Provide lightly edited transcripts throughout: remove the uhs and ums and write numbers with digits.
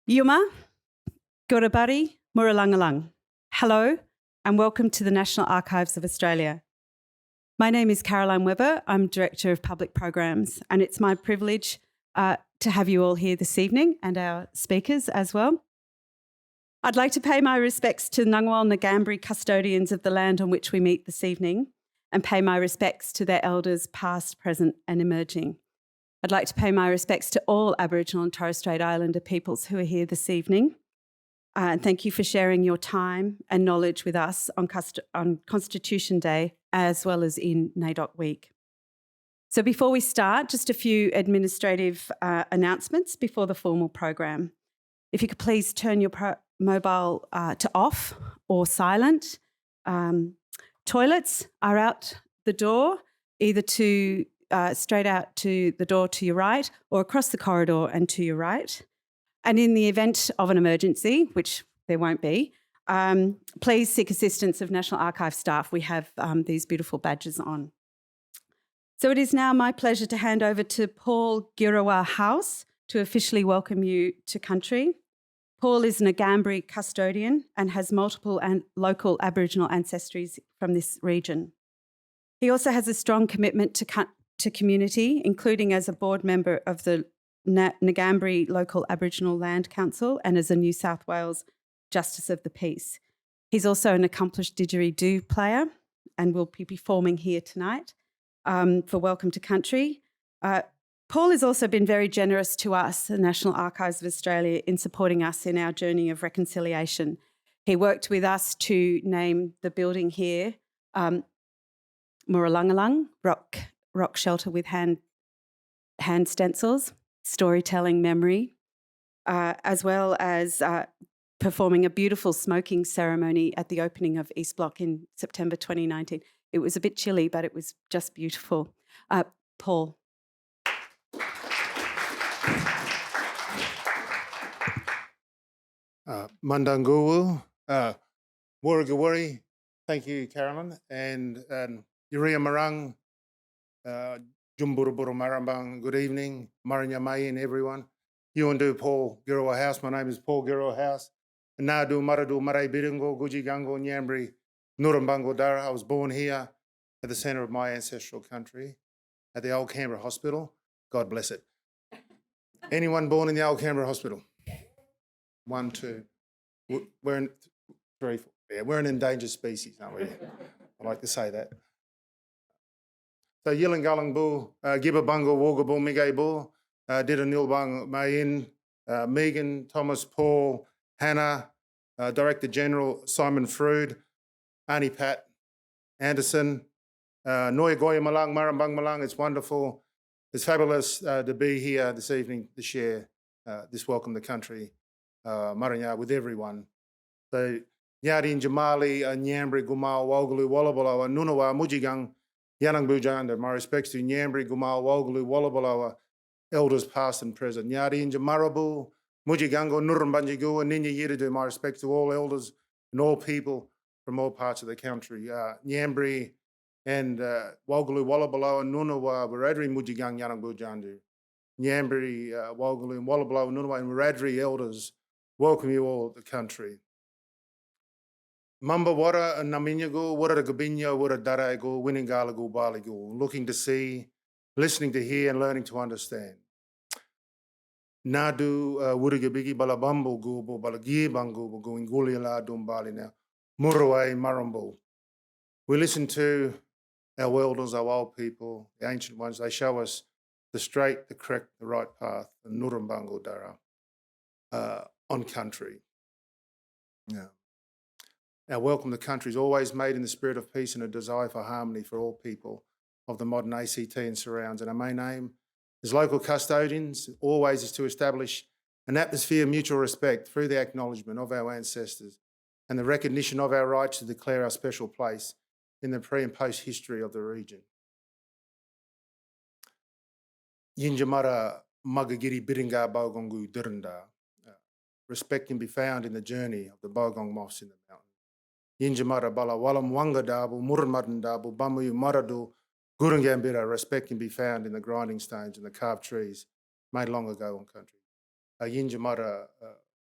Yuma, Gorabari, Muralangalang. Hello and welcome to the National Archives of Australia. My name is Caroline Webber. I'm Director of Public Programs, and it's my privilege to have you all here this evening and our speakers as well. I'd like to pay my respects to Ngunnawal Ngambri custodians of the land on which we meet this evening and pay my respects to their elders past, present and emerging. I'd like to pay my respects to all Aboriginal and Torres Strait Islander peoples who are here this evening. And thank you for sharing your time and knowledge with us on Constitution Day as well as in NAIDOC Week. So before we start, just a few administrative announcements before the formal program. If you could please turn your mobile to off or silent. Toilets are out the door, either to straight out to the door to your right or across the corridor and to your right. And in the event of an emergency, which there won't be, please seek assistance of National Archives staff. We have these beautiful badges on. So it is now my pleasure to hand over to Paul Girawa House to officially welcome you to country. Paul is an Ngambri custodian and has multiple and local Aboriginal ancestries from this region. He also has a strong commitment to community, including as a board member of the Ngambri Local Aboriginal Land Council and as a New South Wales Justice of the Peace. He's also an accomplished didgeridoo player and will be performing here tonight for Welcome to Country. Paul has also been very generous to us, the National Archives of Australia, in supporting us in our journey of reconciliation. He worked with us to name the building here Muralangalang, rock shelter with hand stencils, storytelling memory, as well as performing a beautiful smoking ceremony at the opening of East Block in September 2019. It was a bit chilly, but it was just beautiful. Paul. Mandanguwu, Wurrugawurri, thank you, Carolyn, and Yuria Marang, Jumburuburu Marambang, good evening, Marinya Mayin, everyone. Yuandu Paul Girawa House, my name is Paul Girawa House. Nadu Maradu Marai Biringo, Guji Gango, Nyambri, Nurumbango Dara. I was born here at the centre of my ancestral country, at the Old Canberra Hospital. God bless it. Anyone born in the Old Canberra Hospital? 1, 2. We're in 3, 4. Yeah, we're an endangered species, aren't we? I like to say that. So Yilingulling Bull, Gibbabungle, Woggabull, Migay Bull, Didanilbang Mayin, Megan, Thomas, Paul, Hannah, Director General Simon Frood, Auntie Pat Anderson, Noya Goya Malang, Marambang Malang. It's wonderful. It's fabulous to be here this evening to share this Welcome to Country Marinya with everyone. So Yadin Jamali, Nyambri, Gumal, Wogalu, Wallabalawa, Nunawa, Mujigang, Yanang Bujanda. My respects to Nyambri, Gumal, Wogalu, Wallabalawa, elders past and present. Yadin Jamarabu, Mujigango, Nurumbanjigu, and Ninya Yiridu. My respects to all elders and all people from all parts of the country. Nyambri and Wogalu, Wallabalawa, Nunawa, Wiradri, Mujigang, Yanang Bujandu. Nyambri, Wogalu, Wallabalawa, Nunawa, and Wiradri elders. Welcome you all to the country. Mamba wara naminyago, wara gabinya, wara daraigo, winningalago, baligo, looking to see, listening to hear, and learning to understand. Nadu wurigabigi balabambo gubo, balagi bango, going guliala dumbali now. Muraway marambo. We listen to our elders, our old people, the ancient ones. They show us the straight, the correct, the right path, the Nurumbango Dara on country. Yeah. Our welcome to country is always made in the spirit of peace and a desire for harmony for all people of the modern ACT and surrounds. And our main aim as local custodians always is to establish an atmosphere of mutual respect through the acknowledgement of our ancestors and the recognition of our rights to declare our special place in the pre and post history of the region. Yinjamara Magagiri Biringa Bogongu Dirunda. Respect can be found in the journey of the Bogong moths in the mountain. Yinjamara Bala Walam Wanga Dabu, Murmadan Dabu, Bamuyu Maradu, Gurungambira. Respect can be found in the grinding stones and the carved trees made long ago on country. Yinjamara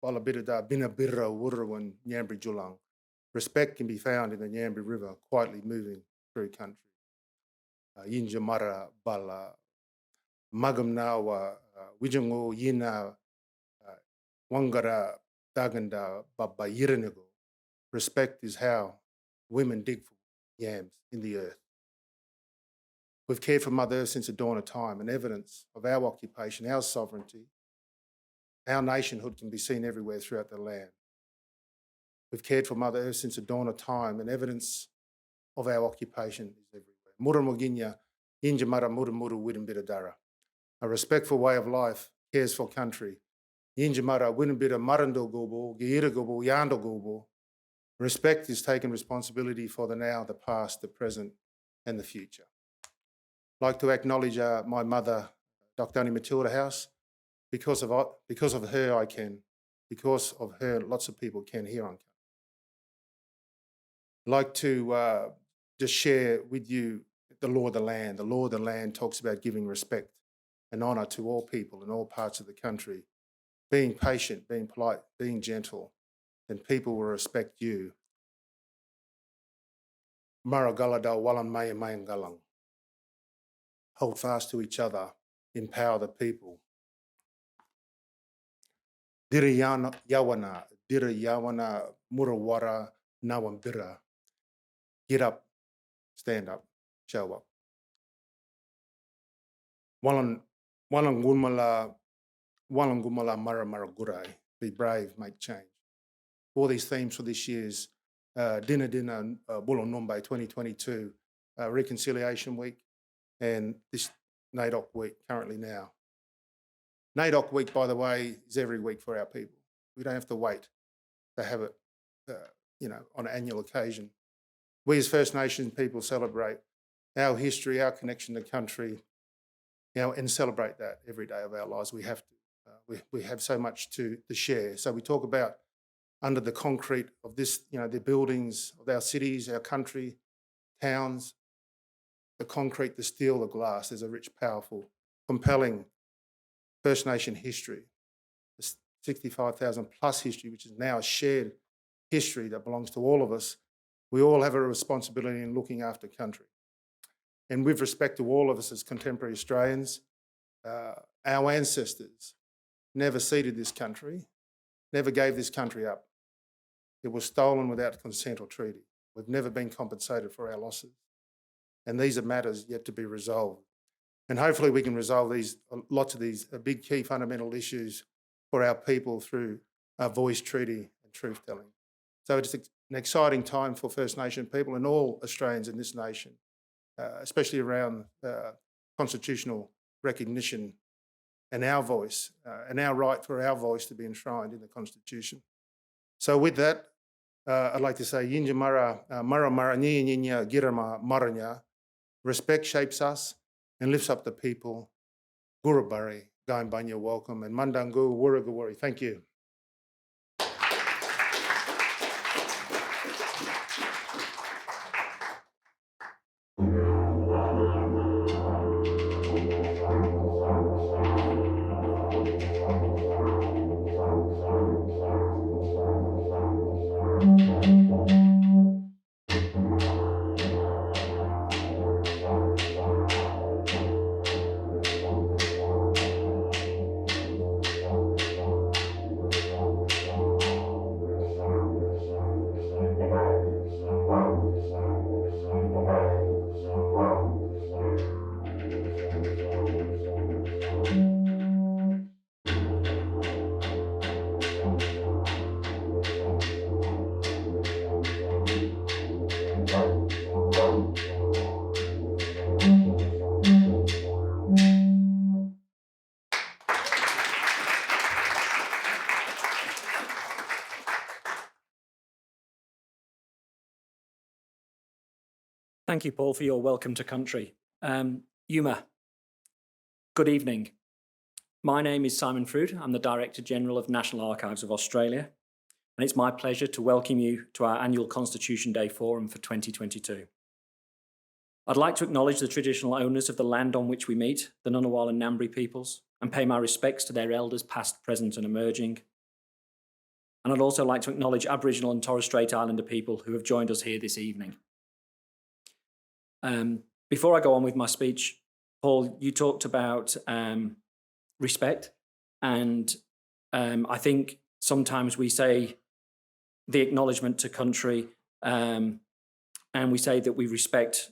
wala birida bina birra wurruwan Nyambri Julang. Respect can be found in the Nyambri River quietly moving through country. Yinjamara bala magam nawa wijango yina wangara daganda baba yirinigo. Respect is how women dig for yams in the earth. We've cared for Mother Earth since the dawn of time, and evidence of our occupation, our sovereignty, our nationhood can be seen everywhere throughout the land. We've cared for Mother Earth since the dawn of time, and evidence of our occupation is everywhere. Muramuginya, Injamara Muramuru Widambidadara. A respectful way of life cares for country. Injamara Widambida Marando Gobo, Gira Gobo, Yando Gobo. Respect is taking responsibility for the now, the past, the present, and the future. I'd like to acknowledge my mother, Dr. Annie Matilda House. Because of her, I can. Because of her, lots of people can here on country. I'd like to just share with you the law of the land. The law of the land talks about giving respect and honour to all people in all parts of the country, being patient, being polite, being gentle, and people will respect you. Maragalada walan maya mayangalang. Hold fast to each other, empower the people. Dira yawana murawara nawambira. Get up, stand up, show up. Walang gumala mara gurai. Be brave, make change. All these themes for this year's Dinner Bulon Nombe 2022 Reconciliation Week and this NAIDOC Week currently now. NAIDOC Week, by the way, is every week for our people. We don't have to wait to have it, on an annual occasion. We as First Nations people celebrate our history, our connection to country, and celebrate that every day of our lives. We have to. We have so much to share. So we talk about under the concrete of this, the buildings of our cities, our country, towns, the concrete, the steel, the glass. There's a rich, powerful, compelling First Nation history, the 65,000 plus history, which is now a shared history that belongs to all of us. We all have a responsibility in looking after country. And with respect to all of us as contemporary Australians, our ancestors never ceded this country, never gave this country up. It was stolen without consent or treaty. We've never been compensated for our losses. And these are matters yet to be resolved. And hopefully we can resolve lots of these big key fundamental issues for our people through voice, treaty and truth telling. So it's an exciting time for First Nation people and all Australians in this nation, especially around constitutional recognition and our voice and our right for our voice to be enshrined in the Constitution. So with that, I'd like to say, Yinja Mara Mara Nyinya Girama Maranya, respect shapes us and lifts up the people. Gurubari, Gaimbanya, welcome, and Mandangu, Wurugawari. Thank you. Thank you, Paul, for your welcome to country. Yuma, good evening. My name is Simon Frood. I'm the Director General of National Archives of Australia, and it's my pleasure to welcome you to our annual Constitution Day Forum for 2022. I'd like to acknowledge the traditional owners of the land on which we meet, the Ngunnawal and Ngambri peoples, and pay my respects to their elders past, present and emerging. And I'd also like to acknowledge Aboriginal and Torres Strait Islander people who have joined us here this evening. Before I go on with my speech, Paul, you talked about respect, and I think sometimes we say the acknowledgement to country, and we say that we respect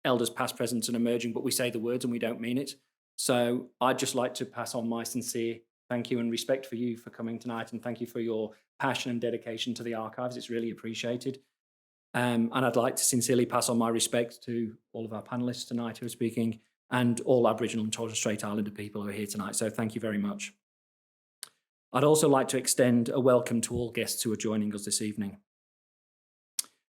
elders past, present and emerging, but we say the words and we don't mean it. So I'd just like to pass on my sincere thank you and respect for you for coming tonight, and thank you for your passion and dedication to the archives. It's really appreciated. And I'd like to sincerely pass on my respect to all of our panellists tonight who are speaking, and all Aboriginal and Torres Strait Islander people who are here tonight. So thank you very much. I'd also like to extend a welcome to all guests who are joining us this evening.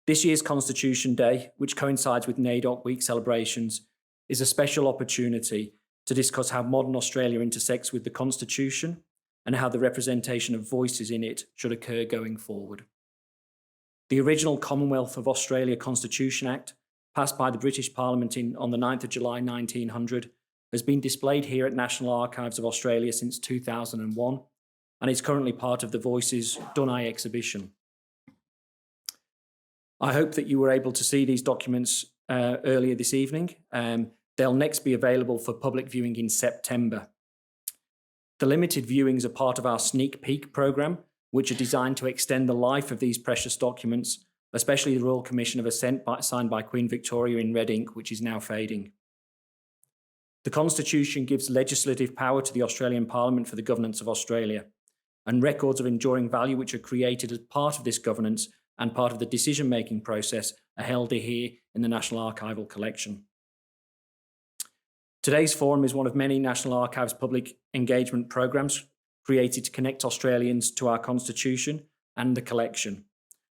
This year's Constitution Day, which coincides with NAIDOC Week celebrations, is a special opportunity to discuss how modern Australia intersects with the Constitution and how the representation of voices in it should occur going forward. The original Commonwealth of Australia Constitution Act, passed by the British Parliament on the 9th of July 1900, has been displayed here at National Archives of Australia since 2001 and is currently part of the Voices Dunai exhibition. I hope that you were able to see these documents earlier this evening. They'll next be available for public viewing in September. The limited viewings are part of our sneak peek programme, which are designed to extend the life of these precious documents, especially the Royal Commission of Assent signed by Queen Victoria in red ink, which is now fading. The Constitution gives legislative power to the Australian Parliament for the governance of Australia, and records of enduring value which are created as part of this governance and part of the decision-making process are held here in the National Archival Collection. Today's forum is one of many National Archives public engagement programmes created to connect Australians to our Constitution and the collection,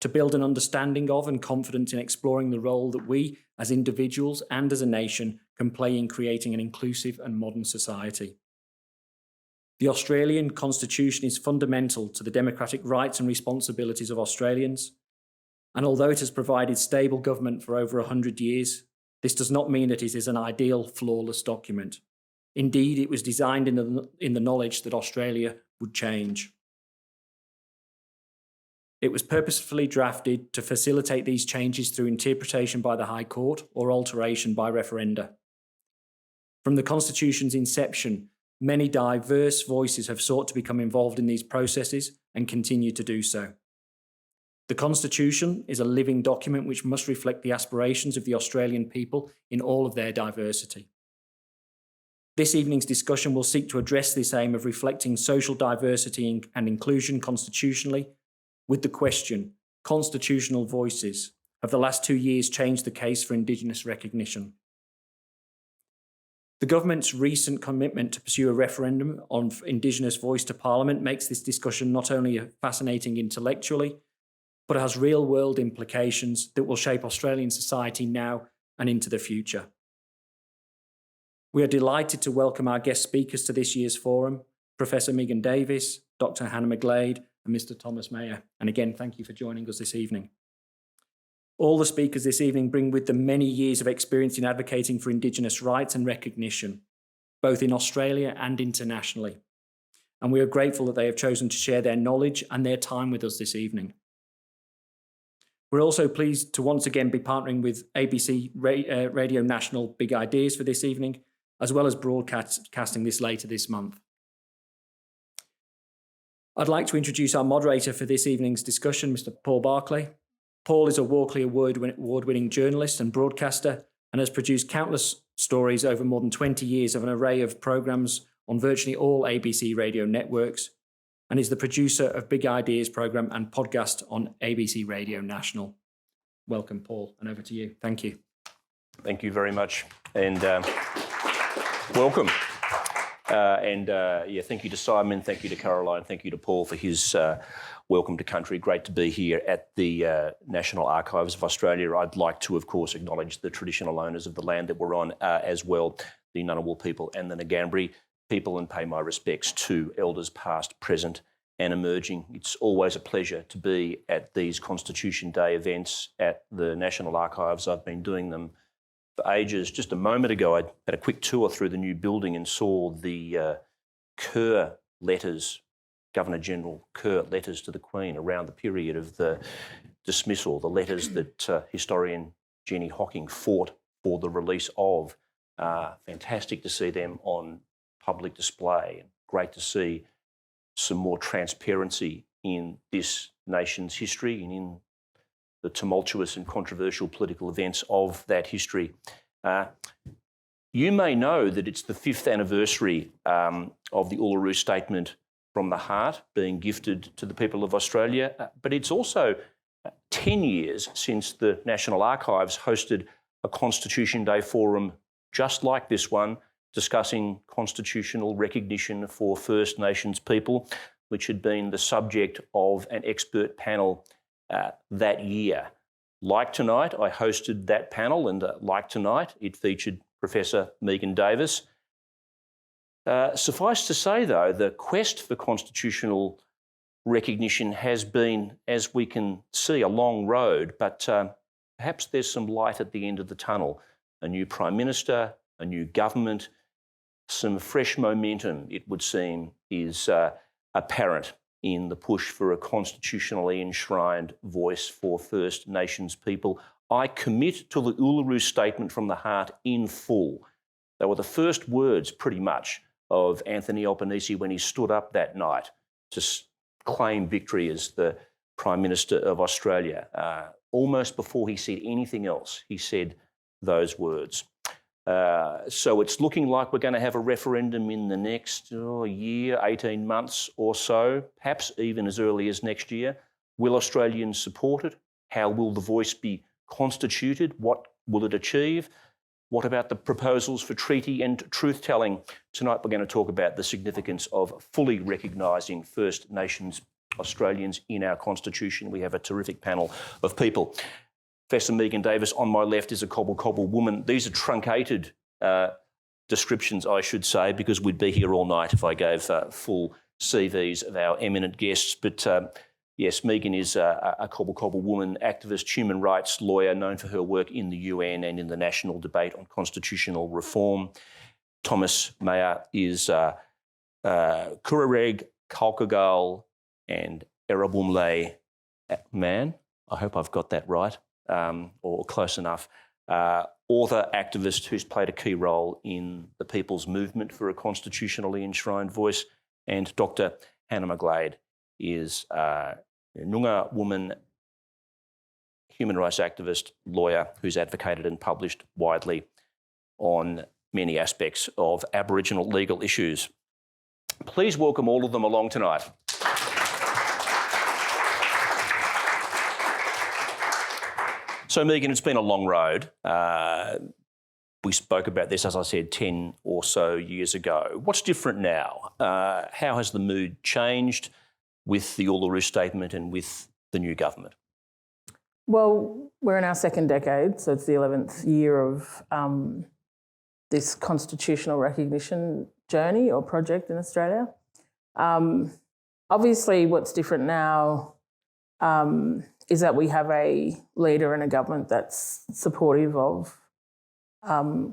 to build an understanding of and confidence in exploring the role that we, as individuals and as a nation, can play in creating an inclusive and modern society. The Australian Constitution is fundamental to the democratic rights and responsibilities of Australians, and although it has provided stable government for over 100 years, this does not mean that it is an ideal, flawless document. Indeed, it was designed in the knowledge that Australia would change. It was purposefully drafted to facilitate these changes through interpretation by the High Court or alteration by referenda. From the Constitution's inception, many diverse voices have sought to become involved in these processes and continue to do so. The Constitution is a living document which must reflect the aspirations of the Australian people in all of their diversity. This evening's discussion will seek to address this aim of reflecting social diversity and inclusion constitutionally with the question, constitutional voices, have the last 2 years changed the case for Indigenous recognition? The government's recent commitment to pursue a referendum on Indigenous voice to Parliament makes this discussion not only fascinating intellectually, but has real-world implications that will shape Australian society now and into the future. We are delighted to welcome our guest speakers to this year's forum, Professor Megan Davis, Dr. Hannah McGlade, and Mr. Thomas Mayer. And again, thank you for joining us this evening. All the speakers this evening bring with them many years of experience in advocating for Indigenous rights and recognition, both in Australia and internationally. And we are grateful that they have chosen to share their knowledge and their time with us this evening. We're also pleased to once again be partnering with ABC Radio National Big Ideas for this evening, as well as broadcasting this later this month. I'd like to introduce our moderator for this evening's discussion, Mr. Paul Barclay. Paul is a Walkley Award-winning journalist and broadcaster and has produced countless stories over more than 20 years of an array of programmes on virtually all ABC radio networks, and is the producer of Big Ideas programme and podcast on ABC Radio National. Welcome, Paul, and over to you. Thank you. Thank you very much, and welcome. Thank you to Simon, thank you to Caroline, thank you to Paul for his welcome to country. Great to be here at the National Archives of Australia. I'd like to, of course, acknowledge the traditional owners of the land that we're on as well, the Ngunnawal people and the Ngambri people, and pay my respects to elders past, present and emerging. It's always a pleasure to be at these Constitution Day events at the National Archives. I've been doing them for ages. Just a moment ago, I had a quick tour through the new building and saw the Kerr letters Governor-General Kerr letters to the Queen around the period of the dismissal, the letters that historian Jenny Hocking fought for the release of. Fantastic to see them on public display, and great to see some more transparency in this nation's history and in the tumultuous and controversial political events of that history. You may know that it's the 5th anniversary of the Uluru Statement from the Heart being gifted to the people of Australia, but it's also 10 years since the National Archives hosted a Constitution Day forum just like this one, discussing constitutional recognition for First Nations people, which had been the subject of an expert panel that year. Like tonight, I hosted that panel, and like tonight, it featured Professor Megan Davis. Suffice to say, though, the quest for constitutional recognition has been, as we can see, a long road, but perhaps there's some light at the end of the tunnel. A new Prime Minister, a new government, some fresh momentum, it would seem, is apparent in the push for a constitutionally enshrined voice for First Nations people. I commit to the Uluru Statement from the Heart in full. They were the first words, pretty much, of Anthony Albanese when he stood up that night to claim victory as the Prime Minister of Australia. Almost before he said anything else, he said those words. So it's looking like we're going to have a referendum in the next year, 18 months or so, perhaps even as early as next year. Will Australians support it? How will the voice be constituted? What will it achieve? What about the proposals for treaty and truth-telling? Tonight we're going to talk about the significance of fully recognising First Nations Australians in our Constitution. We have a terrific panel of people. Professor Megan Davis on my left is a cobble woman. These are truncated descriptions, I should say, because we'd be here all night if I gave full CVs of our eminent guests. But yes, Megan is a cobble woman, activist, human rights lawyer, known for her work in the UN and in the national debate on constitutional reform. Thomas Mayer is Kurareg, Kalkagal and Erabumle man. I hope I've got that right. Or close enough, author, activist who's played a key role in the people's movement for a constitutionally enshrined voice, and Dr. Hannah McGlade is a Noongar woman, human rights activist, lawyer who's advocated and published widely on many aspects of Aboriginal legal issues. Please welcome all of them along tonight. So, Megan, it's been a long road. We spoke about this, as I said, 10 or so years ago. What's different now? How has the mood changed with the Uluru Statement and with the new government? Well, we're in our second decade, so it's the 11th year of this constitutional recognition journey or project in Australia. Obviously, what's different now is that we have a leader and a government that's supportive of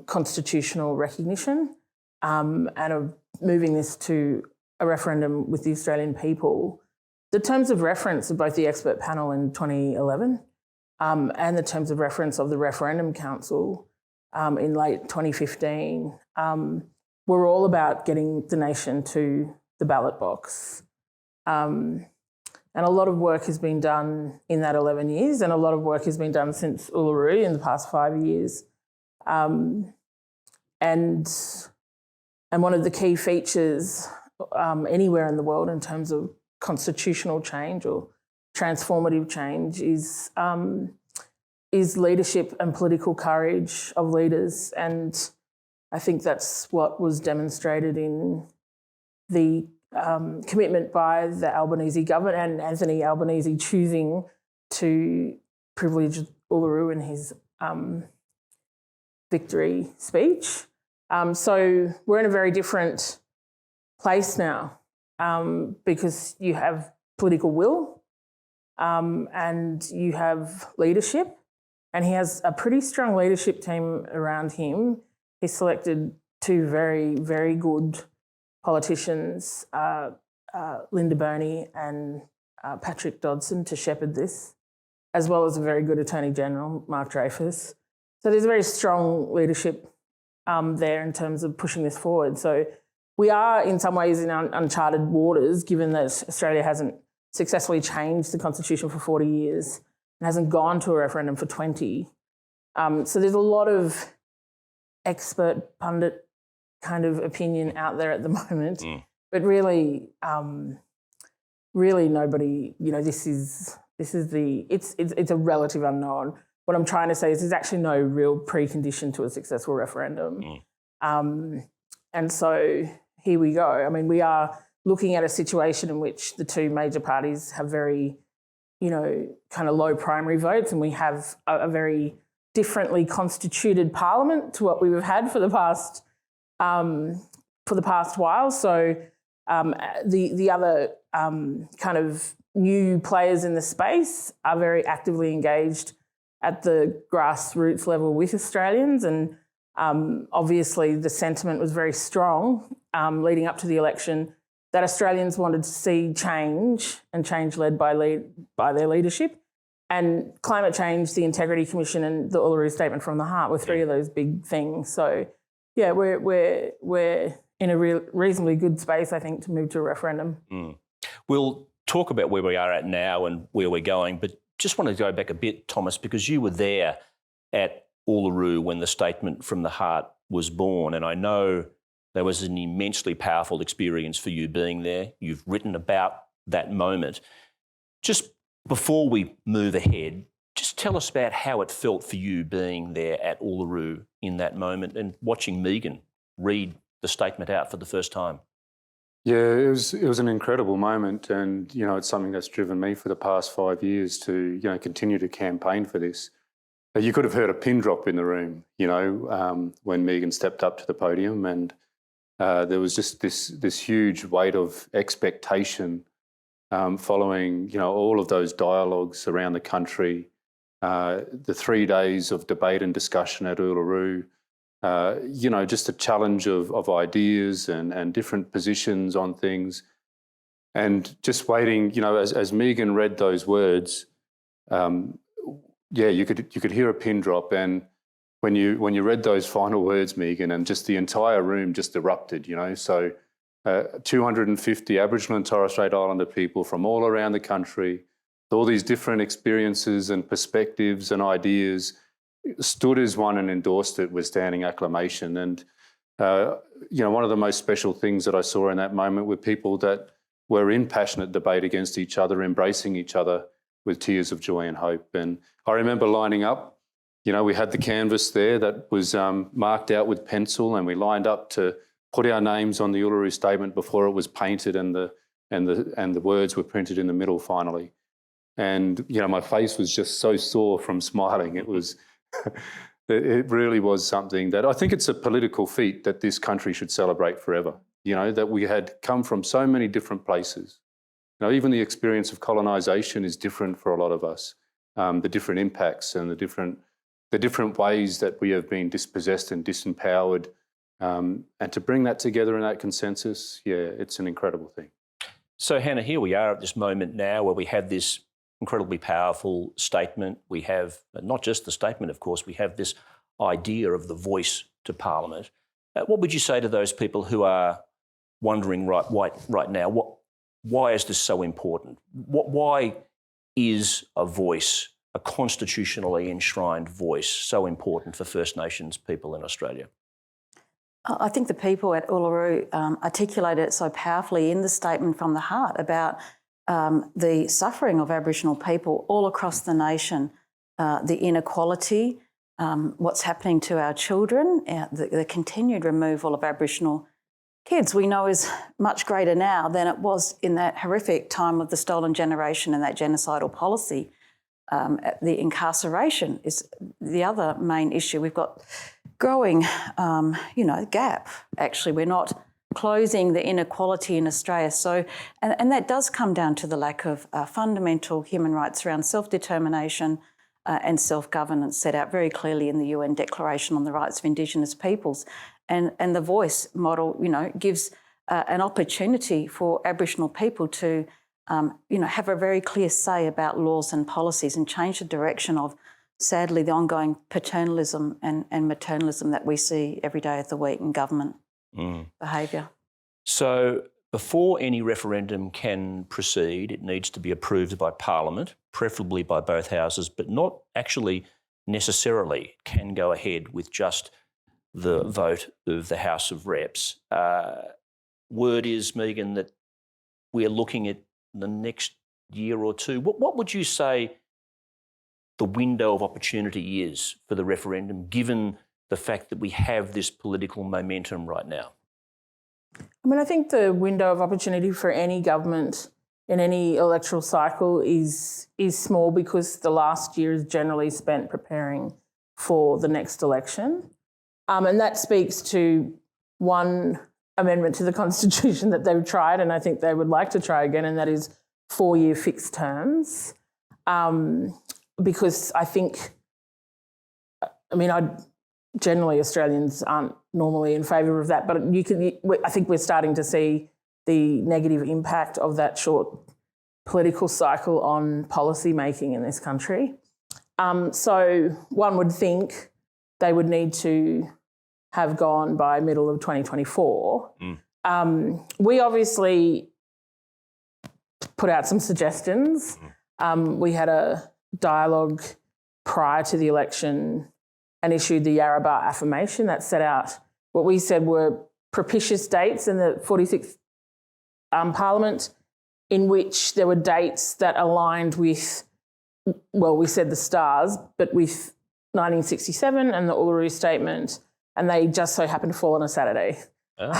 constitutional recognition and of moving this to a referendum with the Australian people. The terms of reference of both the expert panel in 2011 and the terms of reference of the Referendum Council in late 2015 were all about getting the nation to the ballot box. And a lot of work has been done in that 11 years, and a lot of work has been done since Uluru in the past 5 years. And one of the key features anywhere in the world in terms of constitutional change or transformative change is leadership and political courage of leaders. And I think that's what was demonstrated in the commitment by the Albanese government and Anthony Albanese choosing to privilege Uluru in his victory speech. So we're in a very different place now because you have political will and you have leadership, and he has a pretty strong leadership team around him. He selected two very, very good politicians, Linda Burney and Patrick Dodson to shepherd this, as well as a very good Attorney General, Mark Dreyfus. So there's a very strong leadership there in terms of pushing this forward. So we are in some ways in uncharted waters, given that Australia hasn't successfully changed the Constitution for 40 years and hasn't gone to a referendum for 20. So there's a lot of expert pundit kind of opinion out there at the moment, but really, really nobody. It's a relative unknown. What I'm trying to say is there's actually no real precondition to a successful referendum, and so here we go. I mean, we are looking at a situation in which the two major parties have very, kind of low primary votes, and we have a very differently constituted parliament to what we've had for the past while. So the other kind of new players in the space are very actively engaged at the grassroots level with Australians, and obviously the sentiment was very strong leading up to the election that Australians wanted to see change, and change led by their leadership. And climate change, the Integrity Commission, and the Uluru Statement from the Heart were three of those big things. So, yeah, we're in a reasonably good space, I think, to move to a referendum. We'll talk about where we are at now and where we're going, but just want to go back a bit, Thomas, because you were there at Uluru when the Statement from the Heart was born, and I know there was an immensely powerful experience for you being there. You've written about that moment. Just before we move ahead, just tell us about how it felt for you being there at Uluru in that moment and watching Megan read the statement out for the first time. Yeah, it was an incredible moment, and it's something that's driven me for the past 5 years to continue to campaign for this. You could have heard a pin drop in the room, when Megan stepped up to the podium, and there was just this huge weight of expectation following all of those dialogues around the country, the 3 days of debate and discussion at Uluru. Just a challenge of ideas and different positions on things, and just waiting. As Megan read those words, you could hear a pin drop, and when you read those final words, Megan, and just the entire room just erupted. So 250 Aboriginal and Torres Strait Islander people from all around the country, with all these different experiences and perspectives and ideas, stood as one and endorsed it with standing acclamation. And, one of the most special things that I saw in that moment were people that were in passionate debate against each other, embracing each other with tears of joy and hope. And I remember lining up, we had the canvas there that was marked out with pencil, and we lined up to put our names on the Uluru Statement before it was painted and the words were printed in the middle finally. And, my face was just so sore from smiling. It was... It really was something that I think it's a political feat that this country should celebrate forever, that we had come from so many different places. Even the experience of colonisation is different for a lot of us, the different impacts and the different ways that we have been dispossessed and disempowered. And to bring that together in that consensus, it's an incredible thing. So, Hannah, here we are at this moment now where we have this incredibly powerful statement. We have not just the statement, of course, we have this idea of the voice to Parliament. What would you say to those people who are wondering right now, why is this so important? Why is a voice, a constitutionally enshrined voice, so important for First Nations people in Australia? I think the people at Uluru articulated it so powerfully in the Statement from the Heart about the suffering of Aboriginal people all across the nation, the inequality, what's happening to our children, the continued removal of Aboriginal kids we know is much greater now than it was in that horrific time of the stolen generation and that genocidal policy. The incarceration is the other main issue. We've got growing, gap. Actually, we're not closing the inequality in Australia. So, and that does come down to the lack of fundamental human rights around self-determination and self-governance set out very clearly in the UN Declaration on the Rights of Indigenous Peoples. And the voice model, gives an opportunity for Aboriginal people to, have a very clear say about laws and policies and change the direction of, sadly, the ongoing paternalism and maternalism that we see every day of the week in government behaviour. So before any referendum can proceed, it needs to be approved by Parliament, preferably by both houses, but not actually necessarily can go ahead with just the vote of the House of Reps. Word is, Megan, that we're looking at the next year or two. What would you say the window of opportunity is for the referendum, given the fact that we have this political momentum right now? I mean, I think the window of opportunity for any government in any electoral cycle is small, because the last year is generally spent preparing for the next election. And that speaks to one amendment to the Constitution that they've tried, and I think they would like to try again, and that is 4-year fixed terms. Because I think, generally Australians aren't normally in favour of that, but I think we're starting to see the negative impact of that short political cycle on policy making in this country. So one would think they would need to have gone by middle of 2024. We obviously put out some suggestions. We had a dialogue prior to the election and issued the Yarrabah affirmation that set out what we said were propitious dates in the 46th Parliament, in which there were dates that aligned with, well, we said the stars, but with 1967 and the Uluru Statement, and they just so happened to fall on a Saturday,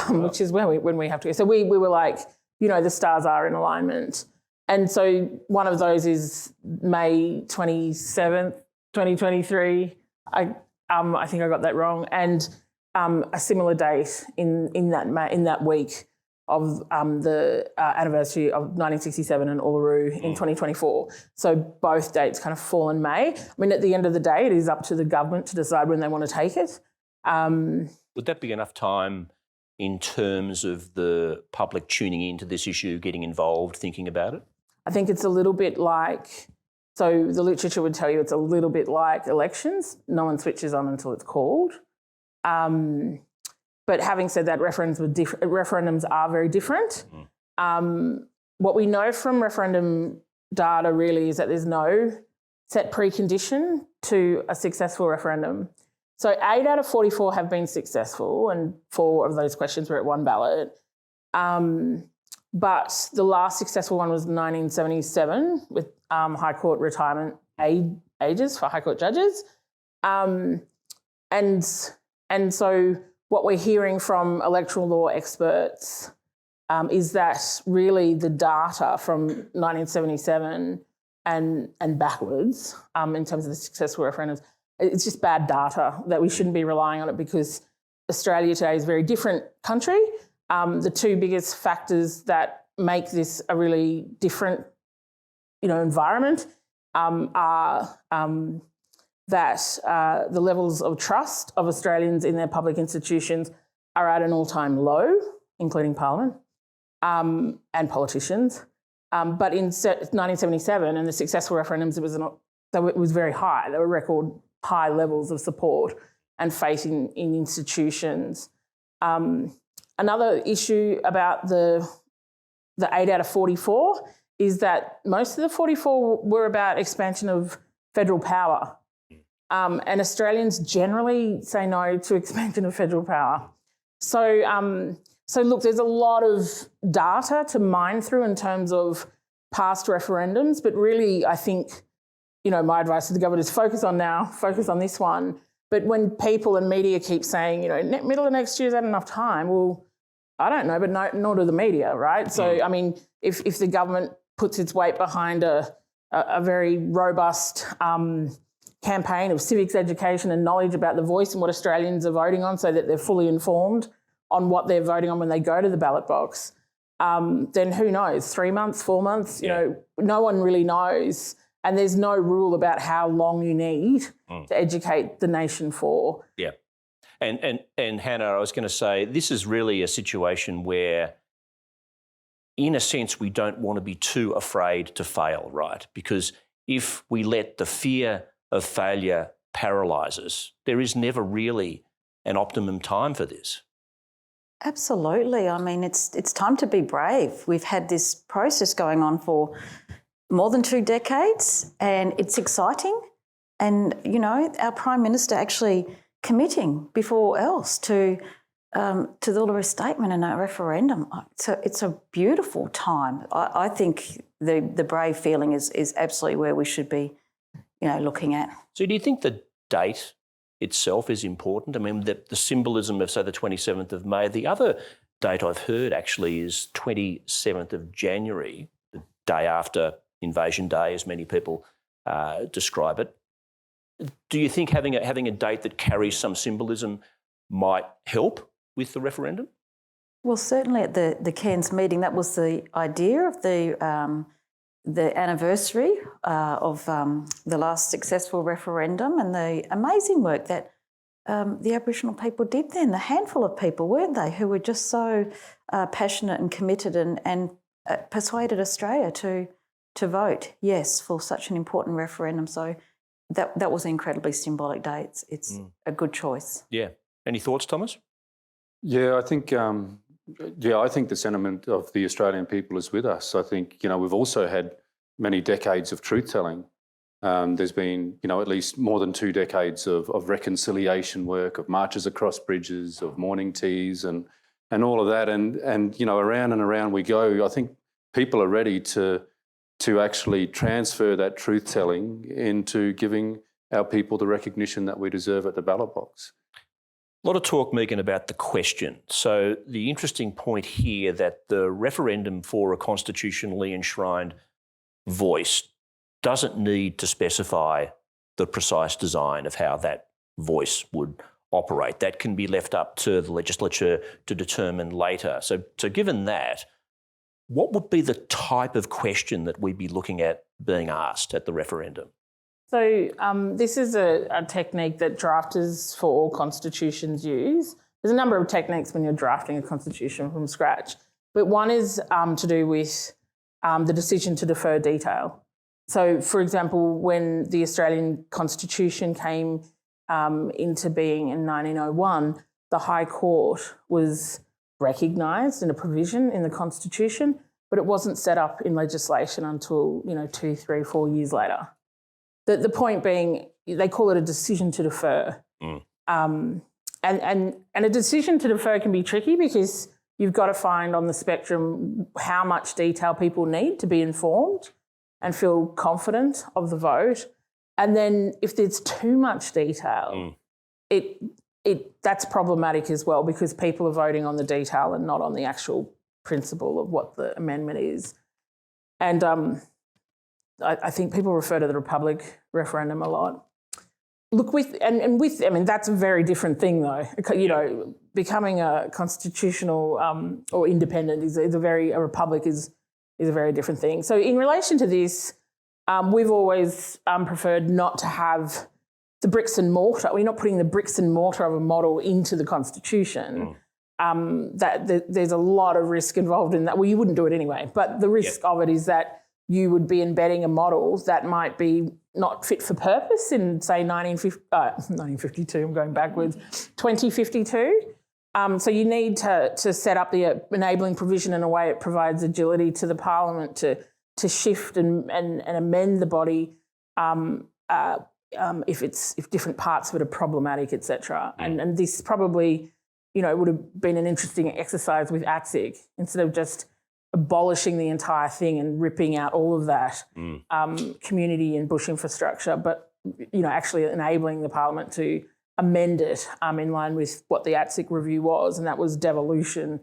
which is when we have to go. So we were like, the stars are in alignment. And so one of those is May 27th, 2023. I think I got that wrong. And a similar date in that week of the anniversary of 1967 and Uluru in 2024. So both dates kind of fall in May. I mean, at the end of the day, it is up to the government to decide when they want to take it. Would that be enough time in terms of the public tuning into this issue, getting involved, thinking about it? I think it's a little bit like, so the literature would tell you it's a little bit like elections. No one switches on until it's called. But having said that, referendums are very different. What we know from referendum data really is that there's no set precondition to a successful referendum. So 8 out of 44 have been successful, and 4 of those questions were at one ballot. But the last successful one was 1977 with High Court retirement ages for High Court judges. And so what we're hearing from electoral law experts is that really the data from 1977 and backwards in terms of the successful referendums, it's just bad data, that we shouldn't be relying on it, because Australia today is a very different country. The 2 biggest factors that make this a really different, environment are that the levels of trust of Australians in their public institutions are at an all-time low, including Parliament and politicians. But in 1977 and the successful referendums, it was very high. There were record high levels of support and faith in institutions. Another issue about the 8 out of 44 is that most of the 44 were about expansion of federal power. And Australians generally say no to expansion of federal power. So look, there's a lot of data to mine through in terms of past referendums, but really I think, my advice to the government is focus on this one. But when people and media keep saying, middle of next year, is that enough time? Well, I don't know, but nor do the media, right? So, I mean, if the government puts its weight behind a very robust campaign of civics education and knowledge about the voice and what Australians are voting on, so that they're fully informed on what they're voting on when they go to the ballot box, then who knows, 3 months, 4 months, no one really knows. And there's no rule about how long you need to educate the nation for. Yeah. And Hannah, I was going to say, this is really a situation where in a sense, we don't want to be too afraid to fail, right? Because if we let the fear of failure paralyse us, there is never really an optimum time for this. Absolutely. I mean, it's time to be brave. We've had this process going on for more than 2 decades, and it's exciting. And, you know, our Prime Minister actually committing before else to the Uluru Statement and a referendum. So it's a beautiful time. I think the brave feeling is absolutely where we should be, you know, looking at. So do you think the date itself is important? I mean, the symbolism of, say, the 27th of May. The other date I've heard actually is 27th of January, the day after Invasion Day, as many people describe it. Do you think having a date that carries some symbolism might help with the referendum? Well, certainly at the Cairns meeting, that was the idea of the anniversary of the last successful referendum and the amazing work that the Aboriginal people did then. The handful of people, weren't they, who were just so passionate and committed and persuaded Australia to vote yes for such an important referendum. So that was an incredibly symbolic day. It's a good choice. Yeah. Any thoughts, Thomas? Yeah, I think I think the sentiment of the Australian people is with us. I think, you know, we've also had many decades of truth-telling. There's been, you know, at least more than 2 decades of reconciliation work, of marches across bridges, of morning teas and all of that. And you know, around and around we go. I think people are ready to actually transfer that truth-telling into giving our people the recognition that we deserve at the ballot box. A lot of talk, Megan, about the question. So the interesting point here that the referendum for a constitutionally enshrined voice doesn't need to specify the precise design of how that voice would operate. That can be left up to the legislature to determine later. So given that, what would be the type of question that we'd be looking at being asked at the referendum? So this is a technique that drafters for all constitutions use. There's a number of techniques when you're drafting a constitution from scratch, but one is to do with the decision to defer detail. So, for example, when the Australian Constitution came into being in 1901, the High Court was recognised in a provision in the Constitution, but it wasn't set up in legislation until, you know, 2, 3, 4 years later. The point being, they call it a decision to defer. And a decision to defer can be tricky because you've got to find on the spectrum how much detail people need to be informed and feel confident of the vote. And then if there's too much detail, that's problematic as well because people are voting on the detail and not on the actual principle of what the amendment is. And I think people refer to the Republic referendum a lot. Look, I mean, that's a very different thing, though. You know, becoming a constitutional or independent a republic is a very different thing. So, in relation to this, we've always preferred not to have the bricks and mortar. We're not putting the bricks and mortar of a model into the Constitution. There's a lot of risk involved in that. Well, you wouldn't do it anyway, but the risk of it is that you would be embedding a model that might be not fit for purpose in, say, 1952, I'm going backwards, 2052. So you need to set up the enabling provision in a way it provides agility to the Parliament to shift and amend the body if different parts of it are problematic, etc. And this probably, you know, would have been an interesting exercise with ATSIC instead of just abolishing the entire thing and ripping out all of that community and bush infrastructure, but, you know, actually enabling the Parliament to amend it in line with what the ATSIC review was, and that was devolution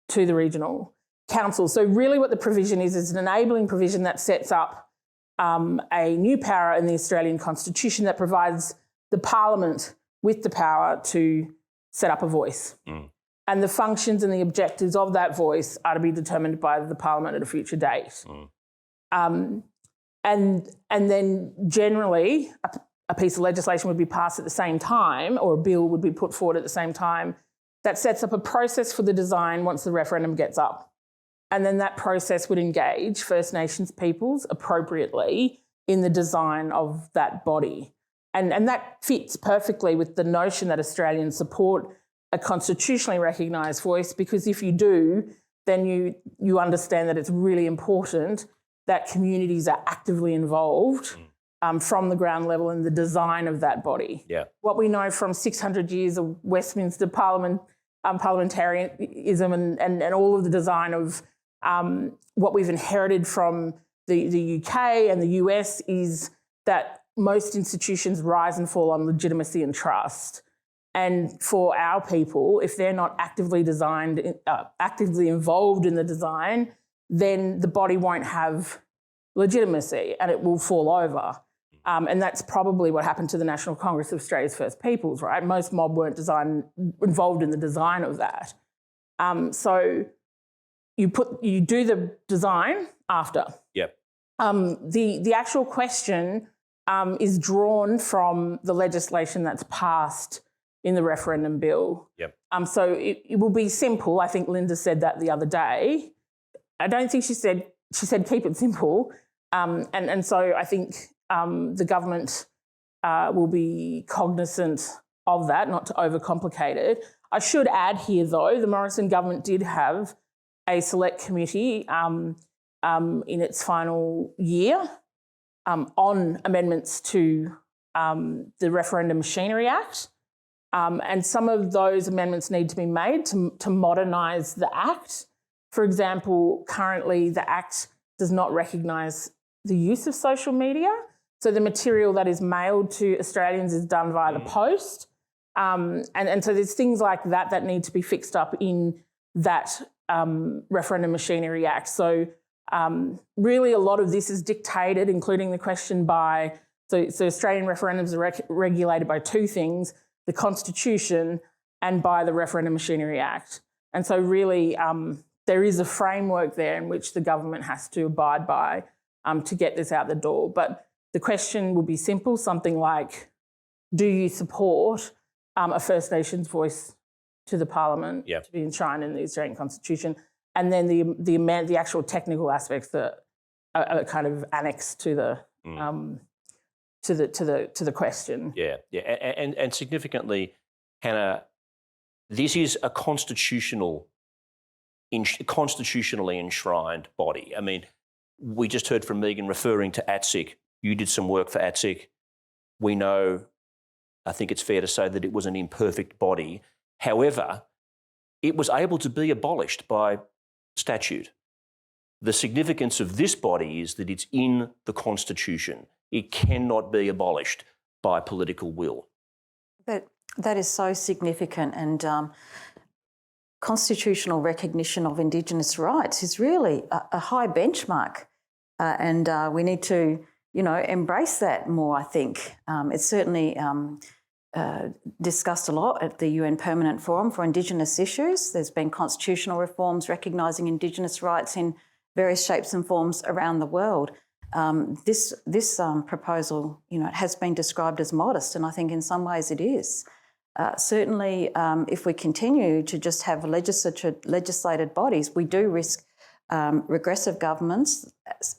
to the regional council. So really what the provision is an enabling provision that sets up a new power in the Australian Constitution that provides the Parliament with the power to set up a voice. And the functions and the objectives of that voice are to be determined by the Parliament at a future date. And then generally a piece of legislation would be passed at the same time, or a bill would be put forward at the same time that sets up a process for the design once the referendum gets up. And then that process would engage First Nations peoples appropriately in the design of that body. And that fits perfectly with the notion that Australians support a constitutionally recognised voice, because if you do, then you understand that it's really important that communities are actively involved from the ground level in the design of that body. Yeah. What we know from 600 years of Westminster parliamentarianism and all of the design of what we've inherited from the UK and the US is that most institutions rise and fall on legitimacy and trust. And for our people, if they're not actively involved in the design, then the body won't have legitimacy and it will fall over. And that's probably what happened to the National Congress of Australia's First Peoples, right? Most mob weren't involved in the design of that. So you do the design after. Yep. The actual question is drawn from the legislation that's passed in the referendum bill. Yep. So it will be simple. I think Linda said that the other day. I don't think she said keep it simple. And so I think the government will be cognizant of that, not to overcomplicate it. I should add here, though, the Morrison government did have a select committee in its final year on amendments to the Referendum Machinery Act. And some of those amendments need to be made to modernise the Act. For example, currently the Act does not recognise the use of social media. So the material that is mailed to Australians is done via the post. And so there's things like that need to be fixed up in that Referendum Machinery Act. So really a lot of this is dictated, including the question by, so Australian referendums are regulated by two things, the Constitution and by the Referendum Machinery Act. And so really there is a framework there in which the government has to abide by to get this out the door. But the question will be simple, something like, do you support a First Nations voice to the Parliament to be enshrined in the Australian Constitution? And then the actual technical aspects that are kind of annexed to the to the question. Yeah. And significantly, Hannah, this is a constitutionally enshrined body. I mean, we just heard from Megan referring to ATSIC. You did some work for ATSIC. We know, I think it's fair to say that it was an imperfect body. However, it was able to be abolished by statute. The significance of this body is that it's in the Constitution. It cannot be abolished by political will. That is so significant, and constitutional recognition of Indigenous rights is really a high benchmark, and we need to, embrace that more. I think it's certainly discussed a lot at the UN Permanent Forum for Indigenous Issues. There's been constitutional reforms recognising Indigenous rights in various shapes and forms around the world. This proposal, has been described as modest, and I think in some ways it is. Certainly, if we continue to just have legislated bodies, we do risk regressive governments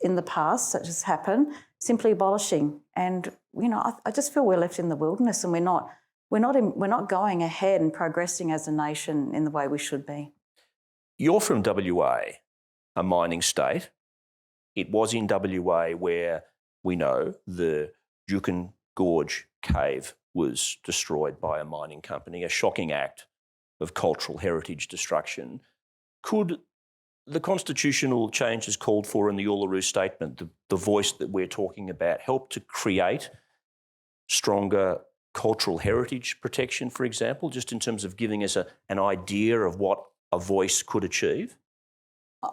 in the past, such as happened, simply abolishing. And I just feel we're left in the wilderness, and we're not going ahead and progressing as a nation in the way we should be. You're from WA, a mining state. It was in WA where we know the Juukan Gorge cave was destroyed by a mining company, a shocking act of cultural heritage destruction. Could the constitutional changes called for in the Uluru Statement, the voice that we're talking about, help to create stronger cultural heritage protection, for example, just in terms of giving us an idea of what a voice could achieve?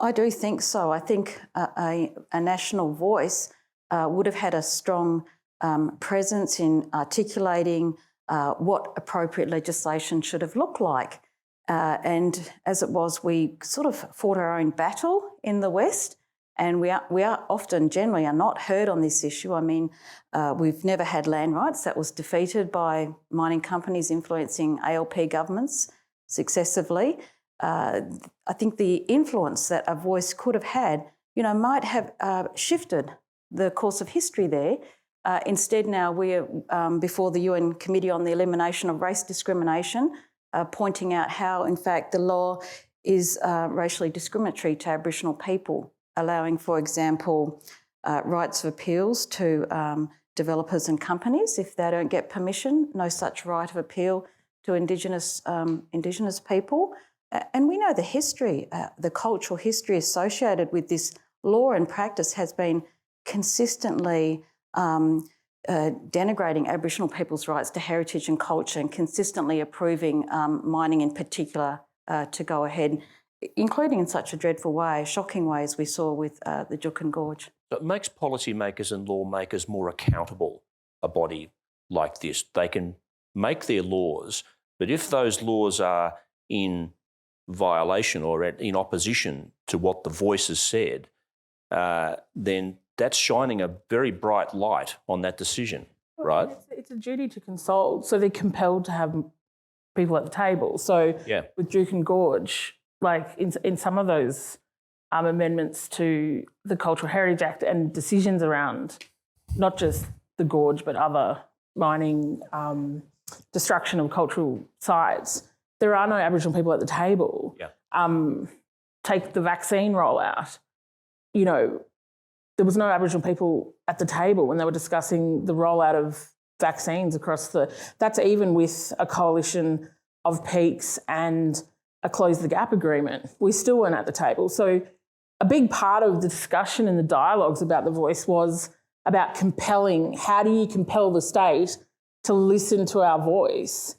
I do think so. I think a national voice would have had a strong presence in articulating what appropriate legislation should have looked like. And as it was, we sort of fought our own battle in the West, and we are often generally are not heard on this issue. I mean, we've never had land rights. That was defeated by mining companies influencing ALP governments successively. I think the influence that a voice could have had, might have shifted the course of history there. Instead, now we're before the UN Committee on the Elimination of Race Discrimination, pointing out how, in fact, the law is racially discriminatory to Aboriginal people, allowing, for example, rights of appeals to developers and companies if they don't get permission. No such right of appeal to Indigenous people. And we know the history, the cultural history associated with this law and practice has been consistently denigrating Aboriginal people's rights to heritage and culture, and consistently approving mining in particular to go ahead, including in such a dreadful way, shocking way, as we saw with the Juukan Gorge. So it makes policymakers and lawmakers more accountable, a body like this. They can make their laws, but if those laws are in violation or in opposition to what the voice has said, then that's shining a very bright light on that decision, right? It's a duty to consult, so they're compelled to have people at the table. So with Juukan Gorge, like in some of those amendments to the Cultural Heritage Act and decisions around not just the gorge but other mining, destruction of cultural sites, there are no Aboriginal people at the table. Take the vaccine rollout. There was no Aboriginal people at the table when they were discussing the rollout of vaccines across that's even with a coalition of peaks and a Close the Gap agreement. We still weren't at the table. So a big part of the discussion and the dialogues about the voice was about compelling. How do you compel the state to listen to our voice?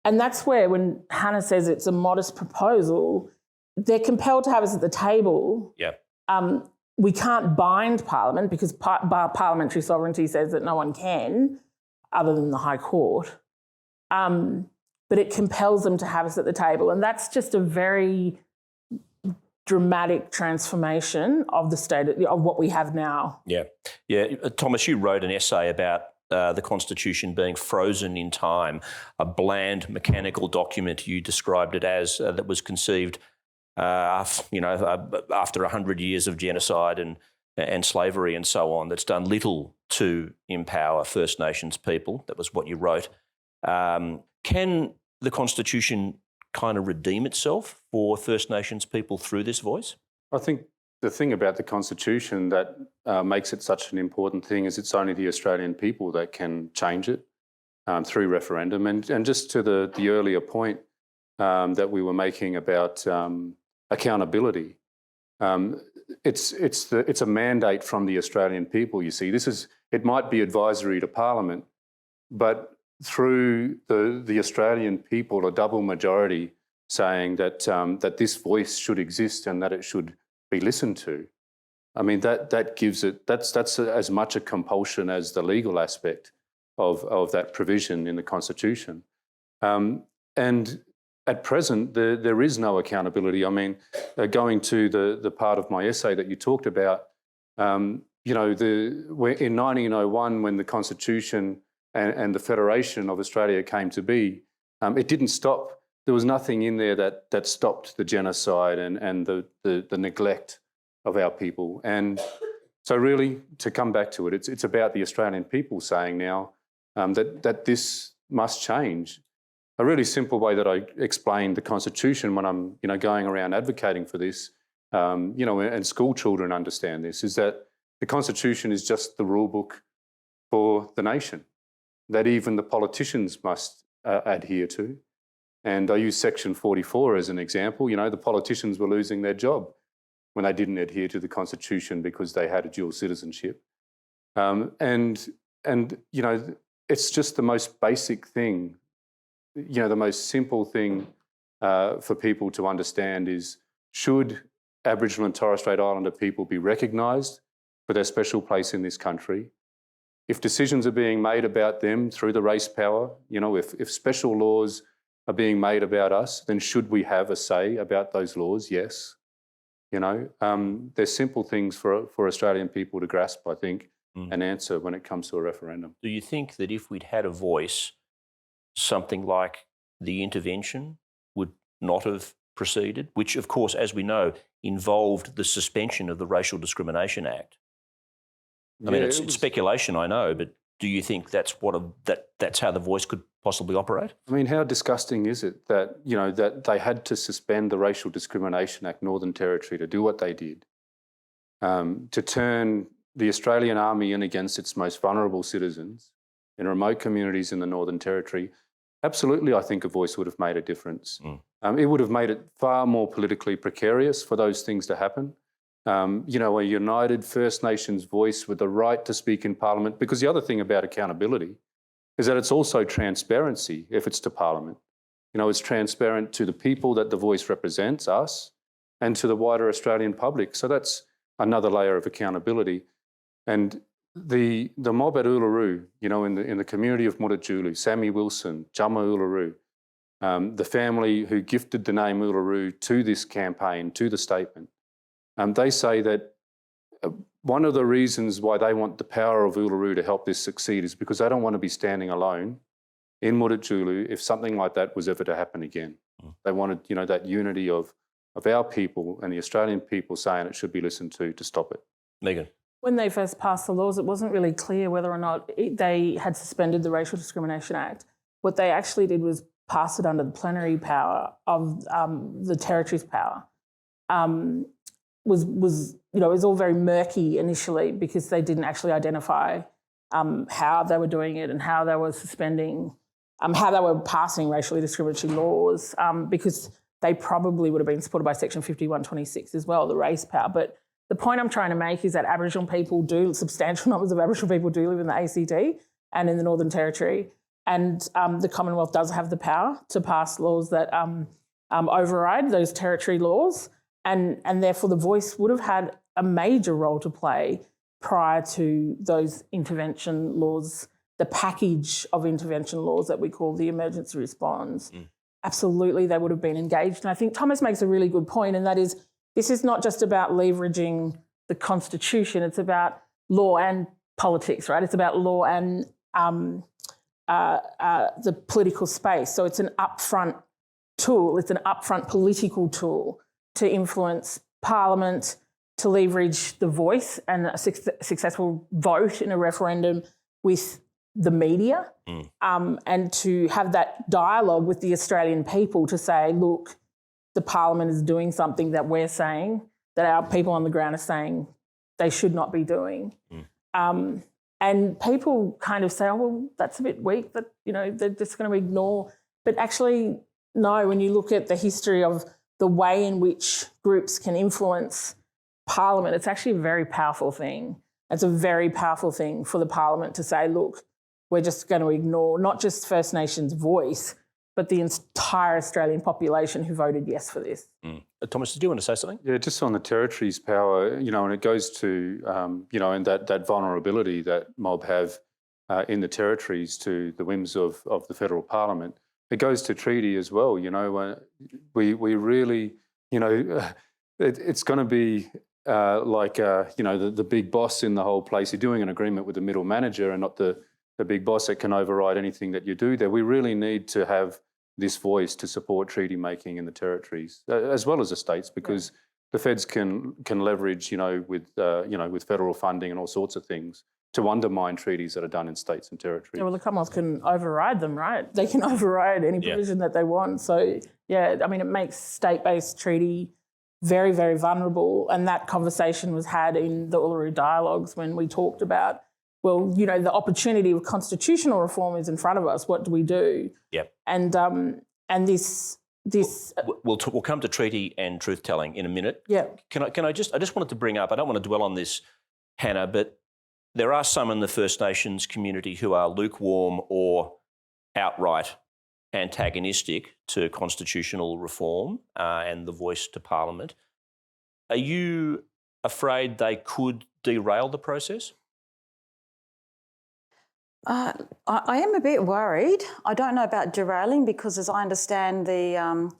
And that's where, when Hannah says it's a modest proposal, they're compelled to have us at the table. We can't bind Parliament because parliamentary sovereignty says that no one can, other than the High Court. But it compels them to have us at the table. And that's just a very dramatic transformation of the state of what we have now. Thomas, you wrote an essay about the Constitution being frozen in time, a bland mechanical document you described it as, that was conceived after 100 years of genocide and slavery and so on, that's done little to empower First Nations people. That was what you wrote. Can the Constitution kind of redeem itself for First Nations people through this voice? I think the thing about the Constitution that makes it such an important thing is it's only the Australian people that can change it through referendum. And just to the earlier point that we were making about accountability, it's a mandate from the Australian people. You see, it might be advisory to Parliament, but through the Australian people, a double majority saying that this voice should exist and that it should be listened to. I mean, that gives it, that's as much a compulsion as the legal aspect of that provision in the Constitution. And at present, there is no accountability. I mean, going to the part of my essay that you talked about, in 1901, when the Constitution and the Federation of Australia came to be, it didn't stop. There was nothing in there that stopped the genocide and the neglect of our people. And so really, to come back to it, it's about the Australian people saying now that this must change. A really simple way that I explain the Constitution when I'm going around advocating for this, and school children understand this, is that the Constitution is just the rule book for the nation that even the politicians must adhere to. And I use Section 44 as an example. The politicians were losing their job when they didn't adhere to the Constitution because they had a dual citizenship. And it's just the most basic thing, the most simple thing for people to understand is, should Aboriginal and Torres Strait Islander people be recognised for their special place in this country? If decisions are being made about them through the race power, if special laws are being made about us, then should we have a say about those laws? Yes. There's simple things for Australian people to grasp, I think, and answer when it comes to a referendum. Do you think that if we'd had a voice, something like the intervention would not have proceeded, which, of course, as we know, involved the suspension of the Racial Discrimination Act. I mean, it's speculation, I know, but do you think that's that's how the voice could possibly operate? I mean, how disgusting is it that, you know, that they had to suspend the Racial Discrimination Act, Northern Territory, to do what they did, to turn the Australian Army in against its most vulnerable citizens in remote communities in the Northern Territory? Absolutely, I think a voice would have made a difference. It would have made it far more politically precarious for those things to happen. You know, a united First Nations voice with the right to speak in Parliament, because the other thing about accountability is that it's also transparency if it's to Parliament. You know, it's transparent to the people that the voice represents, us, and to the wider Australian public. So that's another layer of accountability. And the mob at Uluru, you know, in the community of Mutitjulu, Sammy Wilson, Jumma Uluru, the family who gifted the name Uluru to this campaign, to the statement, they say that one of the reasons why they want the power of Uluru to help this succeed is because they don't want to be standing alone in Mutitjulu if something like that was ever to happen again. They wanted, you know, that unity of our people and the Australian people saying it should be listened to stop it. Megan? When they first passed the laws, it wasn't really clear whether or not they had suspended the Racial Discrimination Act. What they actually did was pass it under the plenary power of the Territory's power. Was you know, it was all very murky initially because they didn't actually identify how they were doing it and how they were suspending, how they were passing racially discriminatory laws, because they probably would have been supported by Section 5126 as well, the race power. But the point I'm trying to make is that Aboriginal people substantial numbers of Aboriginal people do live in the ACT and in the Northern Territory, and the Commonwealth does have the power to pass laws that override those territory laws. And therefore the voice would have had a major role to play prior to those intervention laws, the package of intervention laws that we call the emergency response. Absolutely, they would have been engaged. And I think Thomas makes a really good point, and that is this is not just about leveraging the Constitution, it's about law and politics, right? It's about law and the political space. So it's an upfront tool, it's an upfront political tool to influence Parliament, to leverage the voice and a successful vote in a referendum with the media, and to have that dialogue with the Australian people to say, look, the Parliament is doing something that we're saying, that our people on the ground are saying they should not be doing. And people kind of say, oh, well, that's a bit weak, that, you know, they're just going to ignore. But actually, no, when you look at the history of the way in which groups can influence Parliament, it's actually a very powerful thing. It's a very powerful thing for the Parliament to say, look, we're just going to ignore not just First Nations voice, but the entire Australian population who voted yes for this. Thomas, did you want to say something? Yeah, just on the Territory's power, you know, and it goes to, you know, and that vulnerability that mob have in the Territories to the whims of the federal Parliament. It goes to treaty as well, you know. We really, you know, it's going to be like, you know, the big boss in the whole place. You're doing an agreement with the middle manager and not the big boss that can override anything that you do there. We really need to have this voice to support treaty making in the Territories, as well as the states, because the feds can leverage, you know, with federal funding and all sorts of things to undermine treaties that are done in states and territories. Yeah, well, the Commonwealth can override them, right? They can override any provision that they want. So, yeah, I mean, it makes state-based treaty very, very vulnerable. And that conversation was had in the Uluru Dialogues when we talked about, well, you know, the opportunity of constitutional reform is in front of us. What do we do? Yep. And this. We'll come to treaty and truth-telling in a minute. Yeah. I just wanted to bring up, I don't want to dwell on this, Hannah, but there are some in the First Nations community who are lukewarm or outright antagonistic to constitutional reform and the voice to Parliament. Are you afraid they could derail the process? I am a bit worried. I don't know about derailing because, as I understand, the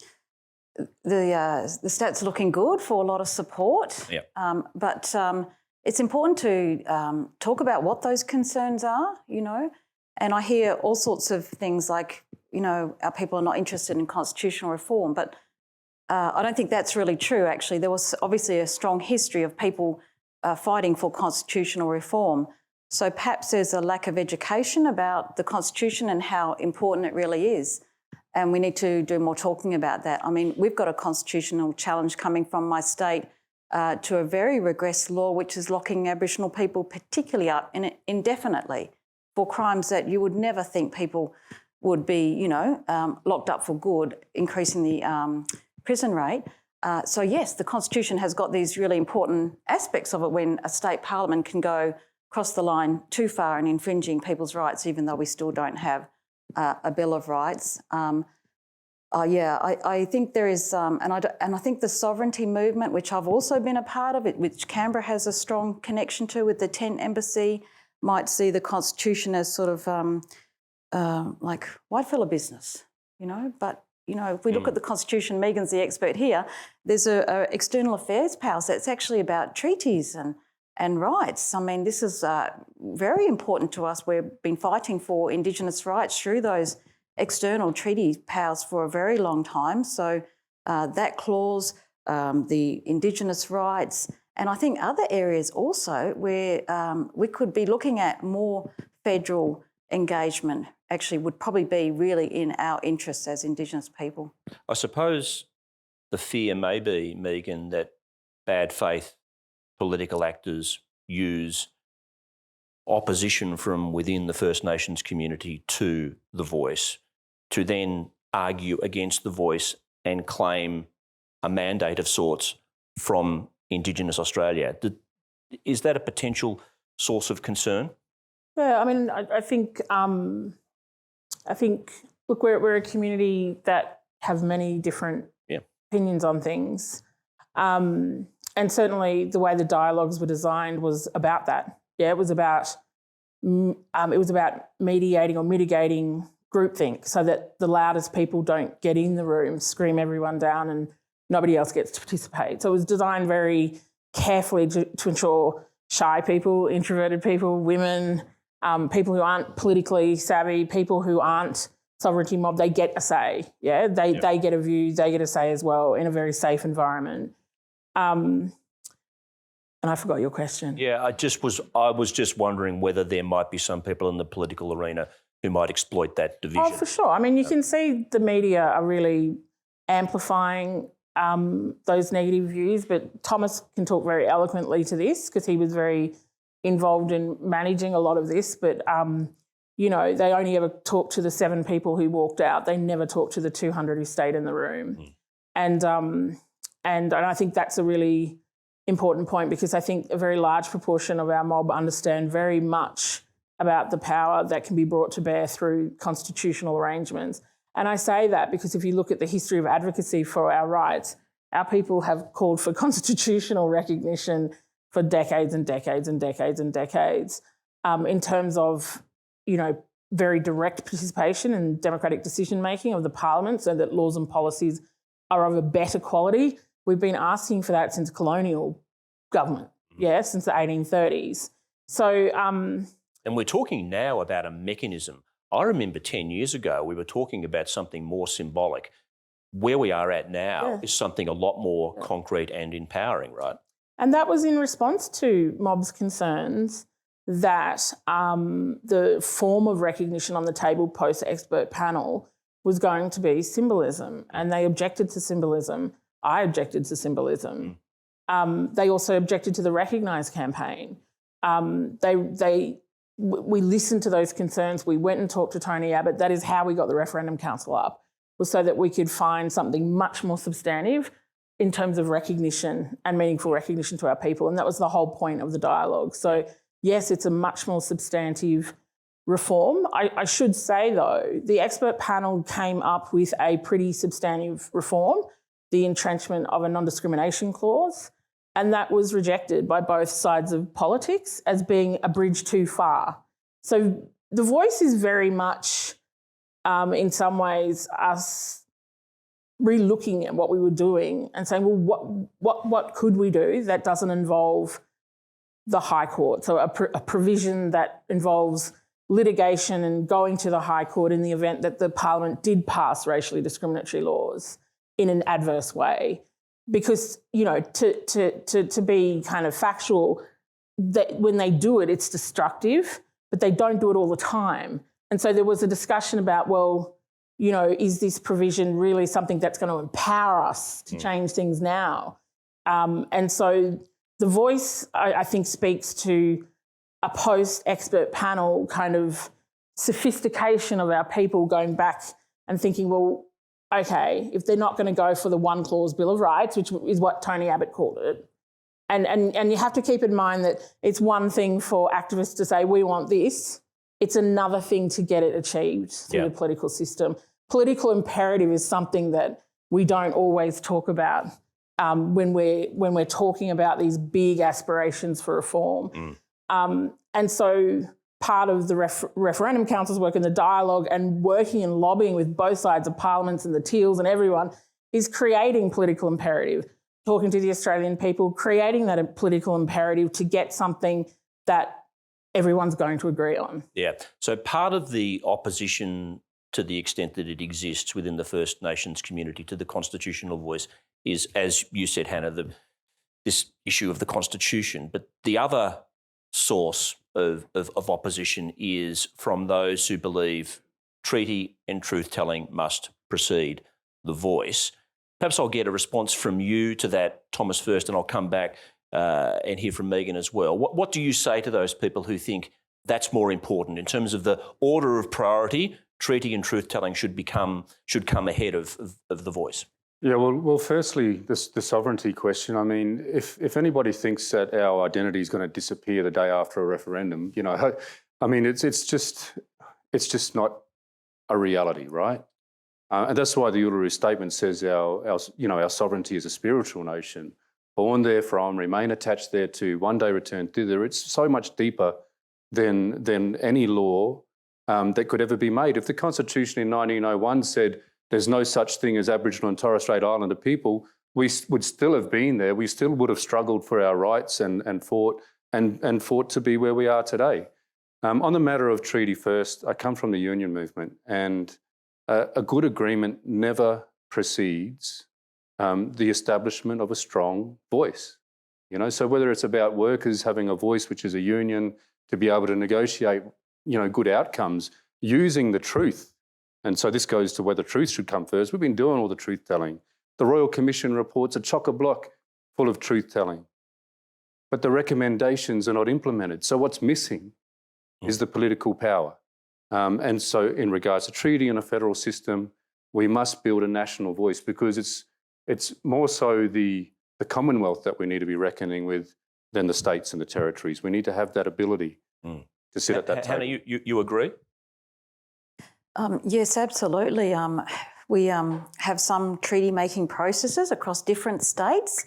stats are looking good for a lot of support. Yeah. But it's important to talk about what those concerns are, you know. And I hear all sorts of things like, you know, our people are not interested in constitutional reform. But I don't think that's really true, actually. There was obviously a strong history of people fighting for constitutional reform. So perhaps there's a lack of education about the Constitution and how important it really is. And we need to do more talking about that. I mean, we've got a constitutional challenge coming from my state to a very regressive law, which is locking Aboriginal people particularly up indefinitely for crimes that you would never think people would be, locked up for good, increasing the prison rate. So yes, the Constitution has got these really important aspects of it when a state parliament can go across the line too far in infringing people's rights, even though we still don't have a Bill of Rights. I think there is, and I think the sovereignty movement, which I've also been a part of, which Canberra has a strong connection to with the Tent Embassy, might see the Constitution as sort of like white fella business, But if we look at the Constitution, Megan's the expert here. There's a external affairs powers that's actually about treaties and rights. I mean, this is very important to us. We've been fighting for Indigenous rights through those external treaty powers for a very long time. So that clause, the Indigenous rights, and I think other areas also where we could be looking at more federal engagement actually would probably be really in our interests as Indigenous people. I suppose the fear may be, Megan, that bad faith political actors use opposition from within the First Nations community to the Voice to then argue against the Voice and claim a mandate of sorts from Indigenous Australia. Is that a potential source of concern? Yeah, I mean, I think, look, we're a community that have many different opinions on things. And certainly the way the dialogues were designed was about that. Yeah, it was about mediating or mitigating groupthink so that the loudest people don't get in the room, scream everyone down and nobody else gets to participate. So it was designed very carefully to ensure shy people, introverted people, women, people who aren't politically savvy, people who aren't sovereignty mob, they get a say. Yeah, they get a view, they get a say as well in a very safe environment. And I forgot your question. Yeah, I was just wondering whether there might be some people in the political arena who might exploit that division. Oh, for sure. I mean, you can see the media are really amplifying those negative views, but Thomas can talk very eloquently to this because he was very involved in managing a lot of this. But, they only ever talked to the 7 people who walked out. They never talked to the 200 who stayed in the room. And I think that's a really important point because I think a very large proportion of our mob understand very much about the power that can be brought to bear through constitutional arrangements. And I say that because if you look at the history of advocacy for our rights, our people have called for constitutional recognition for decades and decades and decades and decades in terms of, very direct participation in democratic decision-making of the parliament so that laws and policies are of a better quality. We've been asking for that since colonial government, since the 1830s. So... and we're talking now about a mechanism. I remember 10 years ago we were talking about something more symbolic. Where we are at now is something a lot more concrete and empowering, right? And that was in response to mob's concerns that the form of recognition on the table post-expert panel was going to be symbolism, and they objected to symbolism. I objected to symbolism. They also objected to the Recognise campaign. We listened to those concerns. We went and talked to Tony Abbott. That is how we got the Referendum Council up, was so that we could find something much more substantive in terms of recognition and meaningful recognition to our people. And that was the whole point of the dialogue. So, yes, it's a much more substantive reform. I should say, though, the expert panel came up with a pretty substantive reform, the entrenchment of a non-discrimination clause, and that was rejected by both sides of politics as being a bridge too far. So the Voice is very much, in some ways, us re-looking at what we were doing and saying, well, what could we do that doesn't involve the High Court? So a provision that involves litigation and going to the High Court in the event that the Parliament did pass racially discriminatory laws. in an adverse way. Because, you know, to be kind of factual, that when they do it, it's destructive, but they don't do it all the time. And so there was a discussion about, well, you know, is this provision really something that's going to empower us to change things now? And so the voice, I think, speaks to a post-expert panel kind of sophistication of our people going back and thinking, well, okay, if they're not going to go for the one clause Bill of Rights, which is what Tony Abbott called it, and you have to keep in mind that it's one thing for activists to say, we want this. It's another thing to get it achieved through the political system. Political imperative is something that we don't always talk about when we're talking about these big aspirations for reform. And so part of the Referendum Council's work and the dialogue and working and lobbying with both sides of parliaments and the Teals and everyone is creating political imperative, talking to the Australian people, creating that political imperative to get something that everyone's going to agree on. Yeah. So part of the opposition, to the extent that it exists within the First Nations community to the constitutional voice, is, as you said, Hannah, this issue of the Constitution. But the other source of opposition is from those who believe treaty and truth-telling must precede the voice. Perhaps I'll get a response from you to that, Thomas, first, and I'll come back and hear from Megan as well. What do you say to those people who think that's more important in terms of the order of priority? Treaty and truth-telling should come ahead of the voice. Yeah, well, firstly, the sovereignty question. I mean, if anybody thinks that our identity is going to disappear the day after a referendum, you know, I mean, it's just not a reality, right? And that's why the Uluru Statement says our sovereignty is a spiritual notion, born therefrom, remain attached thereto, one day return thither. It's so much deeper than any law that could ever be made. If the Constitution in 1901 said there's no such thing as Aboriginal and Torres Strait Islander people, we would still have been there. We still would have struggled for our rights and fought to be where we are today. On the matter of treaty first, I come from the union movement, and a good agreement never precedes the establishment of a strong voice. You know, so whether it's about workers having a voice, which is a union, to be able to negotiate, you know, good outcomes using the truth. And so this goes to whether truth should come first. We've been doing all the truth-telling. The Royal Commission reports are chock-a-block full of truth-telling. But the recommendations are not implemented. So what's missing is the political power. And so in regards to treaty and a federal system, we must build a national voice, because it's more so the Commonwealth that we need to be reckoning with than the states and the territories. We need to have that ability to sit at that table. Hannah, you agree? Yes, absolutely. We have some treaty-making processes across different states.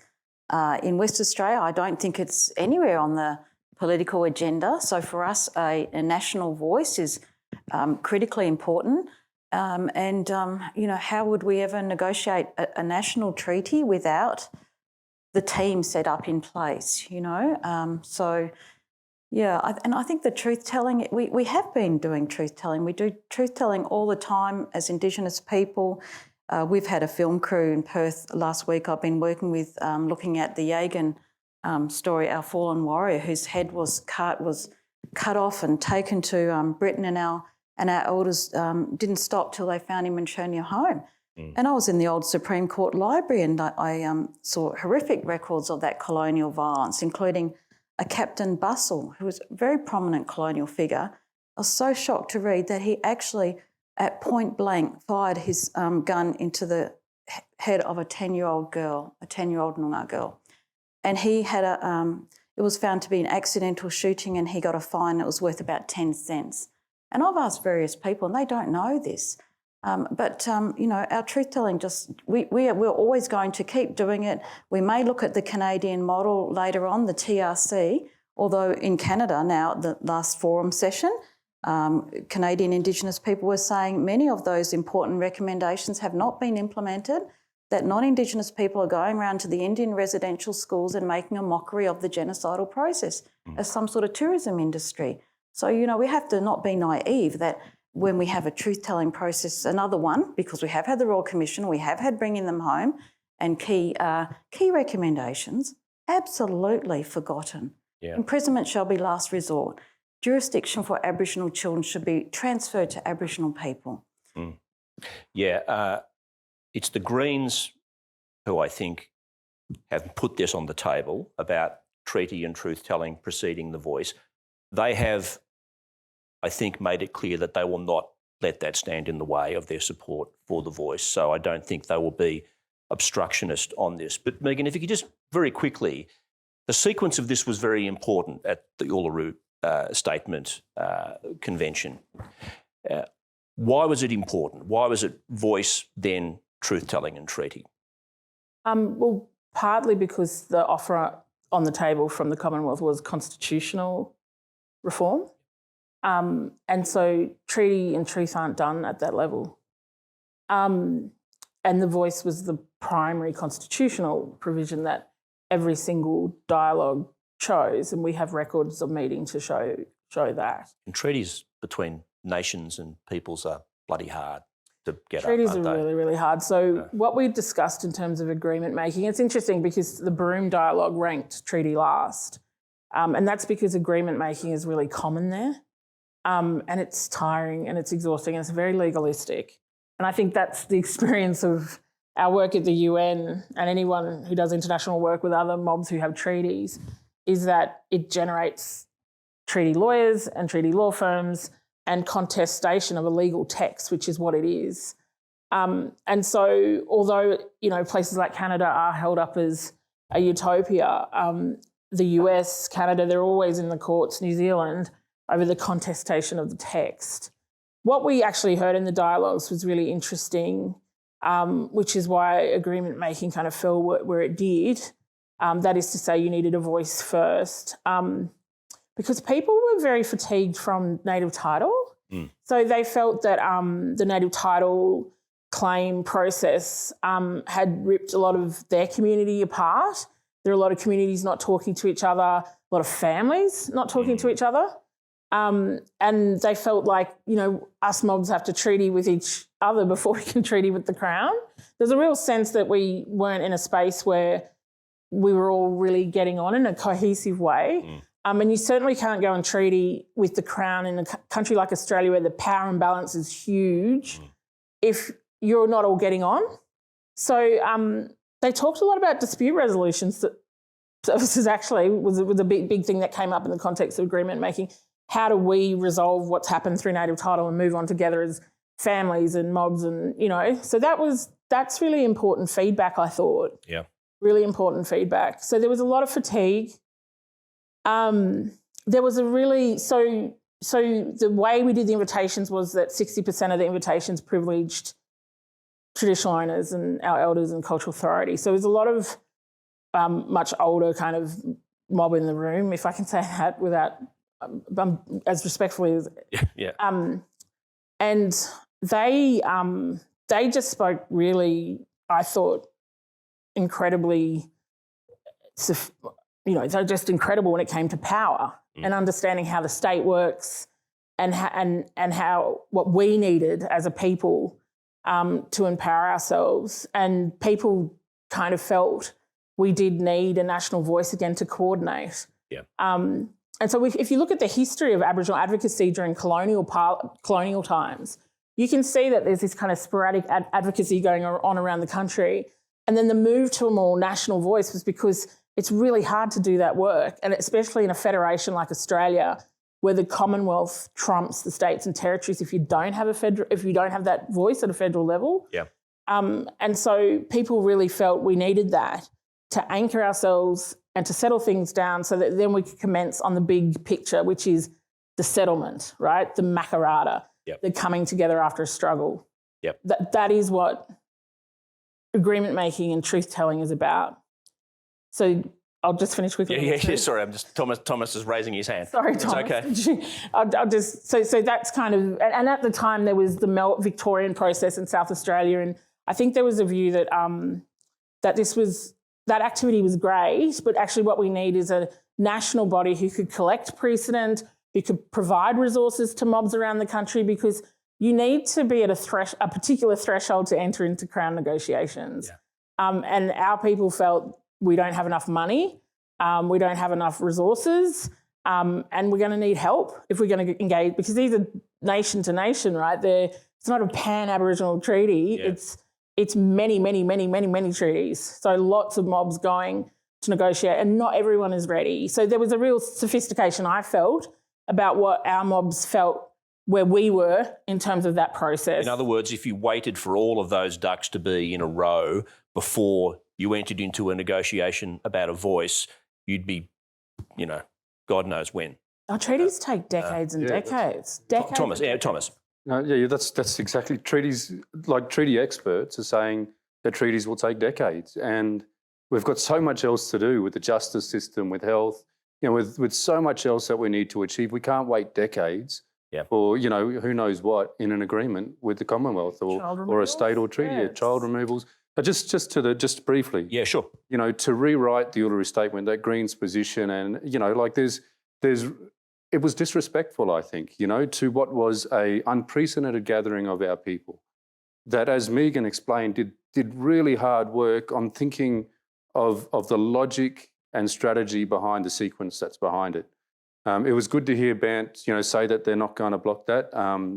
In West Australia, I don't think it's anywhere on the political agenda. So for us, a national voice is critically important. You know, how would we ever negotiate a national treaty without the team set up in place, you know? Yeah, I think the truth-telling, we have been doing truth-telling. We do truth-telling all the time as Indigenous people. We've had a film crew in Perth last week. I've been working with looking at the Yagan story, our fallen warrior, whose head was cut off and taken to Britain, and our elders didn't stop till they found him and shown him home. And I was in the old Supreme Court library, and I saw horrific records of that colonial violence, including a Captain Bustle, who was a very prominent colonial figure. I was so shocked to read that he actually, at point blank, fired his gun into the head of a 10-year-old girl, a 10-year-old Noongar girl. And he had it was found to be an accidental shooting, and he got a fine that was worth about 10 cents. And I've asked various people, and they don't know this. You know, our truth-telling we're always going to keep doing it. We may look at the Canadian model later on, the TRC, although in Canada now, the last forum session, Canadian Indigenous people were saying many of those important recommendations have not been implemented, that non-Indigenous people are going around to the Indian residential schools and making a mockery of the genocidal process as some sort of tourism industry. So, you know, we have to not be naive that when we have a truth-telling process, another one, because we have had the Royal Commission, we have had bringing them home, and key recommendations, absolutely forgotten. Yeah. Imprisonment shall be last resort. Jurisdiction for Aboriginal children should be transferred to Aboriginal people. Yeah, it's the Greens who I think have put this on the table about treaty and truth-telling preceding the voice. They have, I think, made it clear that they will not let that stand in the way of their support for the voice. So I don't think they will be obstructionist on this. But Megan, if you could just very quickly, the sequence of this was very important at the Uluru Statement Convention. Why was it important? Why was it voice, then truth-telling and treaty? Well, partly because the offer on the table from the Commonwealth was constitutional reform. And so treaty and truth aren't done at that level. And the voice was the primary constitutional provision that every single dialogue chose, and we have records of meetings to show that. And treaties between nations and peoples are bloody hard to get Treaties up, aren't are they? really, really hard. So what we discussed in terms of agreement making, it's interesting because the Broome dialogue ranked treaty last. And that's because agreement making is really common there. And it's tiring and it's exhausting and it's very legalistic. And I think that's the experience of our work at the UN and anyone who does international work with other mobs who have treaties, is that it generates treaty lawyers and treaty law firms and contestation of a legal text, which is what it is. And so although, places like Canada are held up as a utopia, the US, Canada, they're always in the courts, New Zealand, over the contestation of the text. What we actually heard in the dialogues was really interesting, which is why agreement making kind of fell where it did. That is to say, you needed a voice first, because people were very fatigued from native title. So they felt that the native title claim process had ripped a lot of their community apart. There are a lot of communities not talking to each other, a lot of families not talking to each other. And they felt like, us mobs have to treaty with each other before we can treaty with the Crown. There's a real sense that we weren't in a space where we were all really getting on in a cohesive way. And you certainly can't go and treaty with the Crown in a country like Australia where the power imbalance is huge if you're not all getting on. So they talked a lot about dispute resolutions. Services actually was a big thing that came up in the context of agreement making. How do we resolve what's happened through native title and move on together as families and mobs and, So that's really important feedback, I thought. Yeah. Really important feedback. So there was a lot of fatigue. There was a really, so the way we did the invitations was that 60% of the invitations privileged traditional owners and our elders and cultural authority. So there was a lot of much older kind of mob in the room, if I can say that without, as respectfully as. Yeah. And they just spoke really, I thought, incredibly, they're just incredible when it came to power and understanding how the state works and how what we needed as a people to empower ourselves. And people kind of felt we did need a national voice again to coordinate. Yeah. And so if you look at the history of Aboriginal advocacy during colonial times, you can see that there's this kind of sporadic advocacy going on around the country. And then the move to a more national voice was because it's really hard to do that work, and especially in a federation like Australia, where the Commonwealth trumps the states and territories if you don't have that voice at a federal level. Yeah. And so people really felt we needed that to anchor ourselves and to settle things down so that then we could commence on the big picture, which is the settlement, right? The Makarrata, the coming together after a struggle. Yep. That is what agreement making and truth telling is about. So I'll just finish quickly. Yeah. Sorry, I'm just Thomas is raising his hand. Sorry, Thomas. It's okay. I'll just so that's kind of, and at the time there was the Victorian process in South Australia, and I think there was a view that that activity was great, but actually what we need is a national body who could collect precedent, who could provide resources to mobs around the country, because you need to be at a particular threshold to enter into Crown negotiations. And our people felt we don't have enough money, we don't have enough resources, and we're going to need help if we're going to engage, because these are nation to nation, right? It's not a pan-Aboriginal treaty. Yeah. It's many, many, many, many, many treaties. So lots of mobs going to negotiate, and not everyone is ready. So there was a real sophistication, I felt, about what our mobs felt where we were in terms of that process. In other words, if you waited for all of those ducks to be in a row before you entered into a negotiation about a voice, you'd be, God knows when. Our treaties take decades and decades. Thomas. No, that's exactly treaties. Like treaty experts are saying that treaties will take decades, and we've got so much else to do with the justice system, with health, with so much else that we need to achieve. We can't wait decades for who knows what in an agreement with the Commonwealth or a state or treaty. Child removals. But just briefly. Yeah, sure. To rewrite the Uluru Statement, that Greens position, and it was disrespectful, I think, to what was a unprecedented gathering of our people that, as Megan explained, did really hard work on thinking of the logic and strategy behind the sequence that's behind it. It was good to hear Bant, say that they're not going to block that,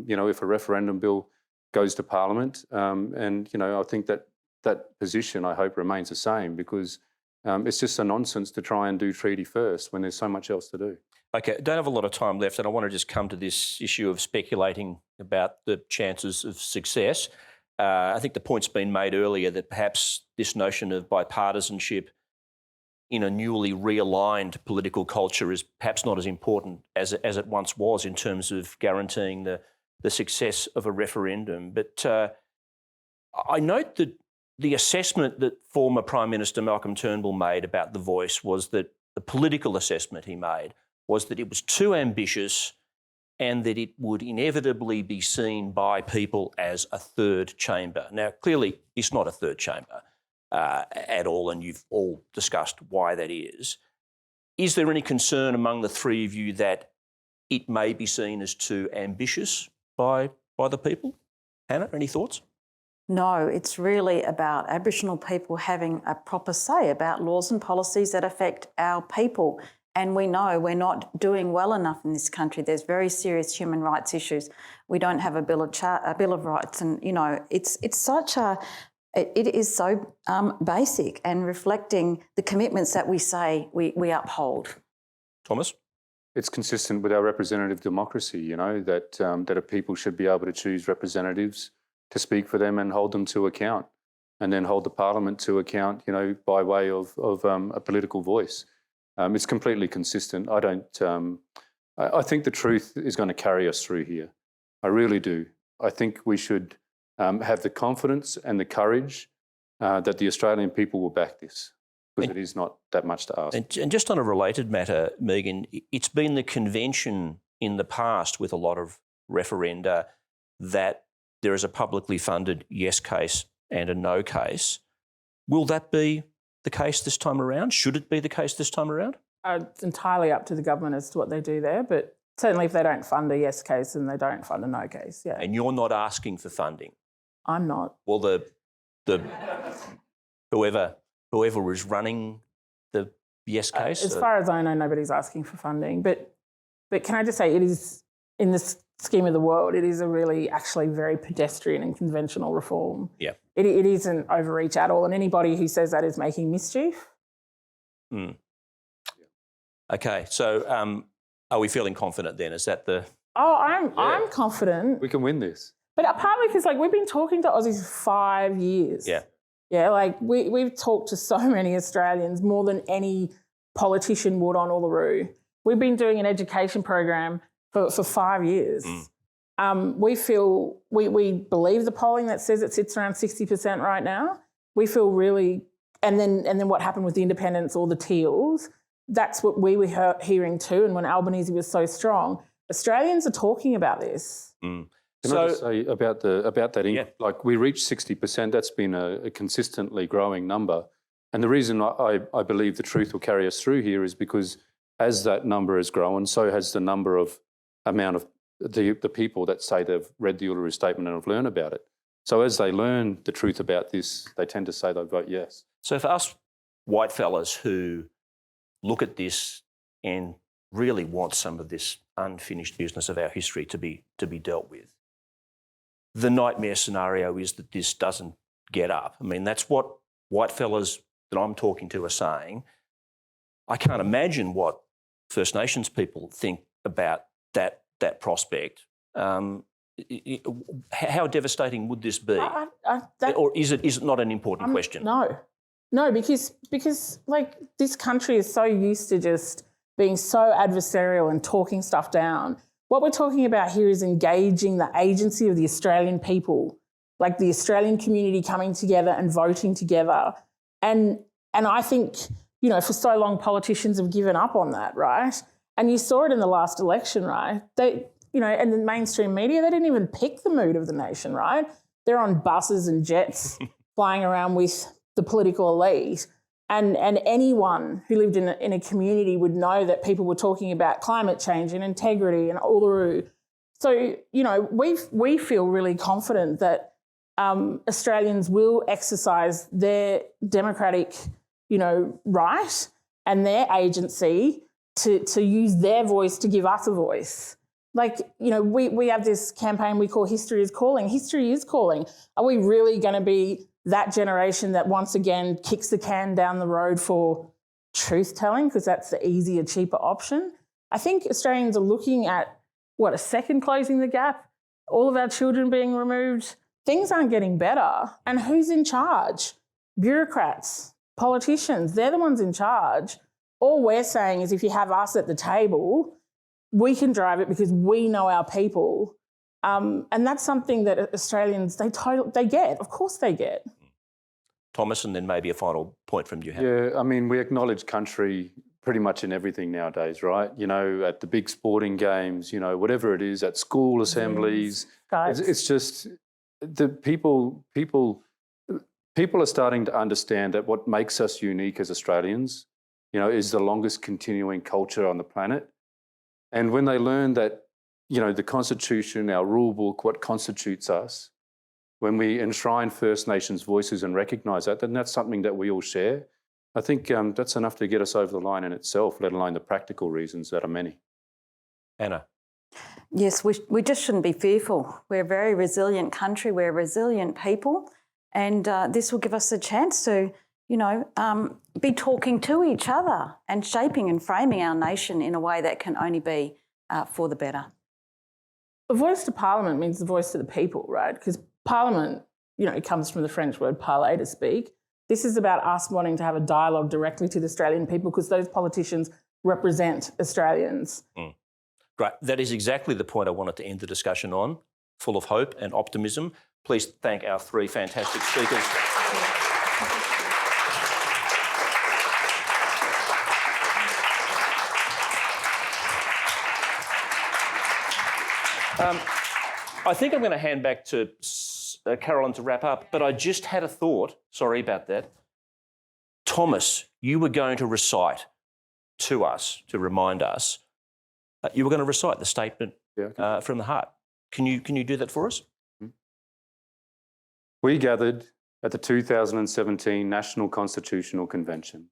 if a referendum bill goes to Parliament. I think that position, I hope, remains the same, because it's just a nonsense to try and do treaty first when there's so much else to do. Okay, don't have a lot of time left, and I want to just come to this issue of speculating about the chances of success. I think the point's been made earlier that perhaps this notion of bipartisanship in a newly realigned political culture is perhaps not as important as it once was in terms of guaranteeing the success of a referendum. But I note that the assessment that former Prime Minister Malcolm Turnbull made about the voice was that the political assessment he made was that it was too ambitious and that it would inevitably be seen by people as a third chamber. Now, clearly, it's not a third chamber at all, and you've all discussed why that is. Is there any concern among the three of you that it may be seen as too ambitious by the people? Hannah, any thoughts? No, it's really about Aboriginal people having a proper say about laws and policies that affect our people. And we know we're not doing well enough in this country. There's very serious human rights issues. We don't have a Bill of Rights, and it is so basic and reflecting the commitments that we say we uphold. Thomas? It's consistent with our representative democracy, that a people should be able to choose representatives to speak for them and hold them to account, and then hold the Parliament to account, by way of a political voice. It's completely consistent. I think the truth is going to carry us through here. I really do. I think we should have the confidence and the courage that the Australian people will back this, because it is not that much to ask. And just on a related matter, Megan, it's been the convention in the past with a lot of referenda that there is a publicly funded yes case and a no case. Will that be the case this time around? Should it be the case this time around? It's entirely up to the government as to what they do there, but certainly if they don't fund a yes case, then they don't fund a no case, yeah. And you're not asking for funding? I'm not. Well, the whoever is running the yes case? As far as I know, nobody's asking for funding. But can I just say, it is, in this scheme of the world, it is a really actually very pedestrian and conventional reform. Yeah. It isn't overreach at all, and anybody who says that is making mischief. Mm. Okay, so are we feeling confident then? Is that the... Oh, I'm confident. We can win this. But partly because we've been talking to Aussies for 5 years. Yeah. Yeah, we've talked to so many Australians, more than any politician would on Uluru. We've been doing an education program for 5 years. We feel, we believe the polling that says it sits around 60% right now. We feel really, and then what happened with the independents or the Teals, that's what we were hearing too. And when Albanese was so strong, Australians are talking about this. Can I just say about that? We reached 60%. That's been a consistently growing number. And the reason I believe the truth will carry us through here is because as that number has grown, so has the amount of the people that say they've read the Uluru Statement and have learned about it. So as they learn the truth about this, they tend to say they vote yes. So for us white fellas who look at this and really want some of this unfinished business of our history to be dealt with, the nightmare scenario is that this doesn't get up. I mean, that's what white fellas that I'm talking to are saying. I can't imagine what First Nations people think about that prospect. How devastating would this be? Or is it not an important question? No, because like this country is so used to just being so adversarial and talking stuff down. What we're talking about here is engaging the agency of the Australian people, like the Australian community coming together and voting together. And I think, you know, for so long politicians have given up on that, right? And you saw it in the last election, right? They, you know, and the mainstream media, they didn't even pick the mood of the nation, right? They're on buses and jets flying around with the political elite. And anyone who lived in a community would know that people were talking about climate change and integrity and Uluru. So, you know, we feel really confident that Australians will exercise their democratic, you know, right and their agency to use their voice to give us a voice. Like, you know, we have this campaign we call History is Calling. History is calling. Are we really going to be that generation that once again kicks the can down the road for truth-telling because that's the easier, cheaper option? I think Australians are looking at, a second closing the gap, all of our children being removed. Things aren't getting better. And who's in charge? Bureaucrats, politicians, they're the ones in charge. All we're saying is if you have us at the table, we can drive it because we know our people. And that's something that Australians, they get. Of course they get. Thomas, and then maybe a final point from you, Hannah. Yeah, I mean, we acknowledge country pretty much in everything nowadays, right? You know, at the big sporting games, you know, whatever it is, at school assemblies. It's just the people are starting to understand that what makes us unique as Australians, you know, is the longest continuing culture on the planet. And when they learn that, you know, the Constitution, our rule book, what constitutes us, when we enshrine First Nations voices and recognise that, then that's something that we all share. I think that's enough to get us over the line in itself, let alone the practical reasons that are many. Anna. Yes, we just shouldn't be fearful. We're a very resilient country. We're resilient people. And this will give us a chance to, you know, be talking to each other and shaping and framing our nation in a way that can only be for the better. A voice to Parliament means the voice to the people, right? Because Parliament, you know, it comes from the French word parler, to speak. This is about us wanting to have a dialogue directly to the Australian people because those politicians represent Australians. Great. That is exactly the point I wanted to end the discussion on, full of hope and optimism. Please thank our three fantastic speakers. I think I'm going to hand back to Carolyn to wrap up, but I just had a thought. Sorry about that. Thomas, you were going to recite to us, to remind us, you were going to recite the statement from the heart. Can you do that for us? We gathered at the 2017 National Constitutional Convention,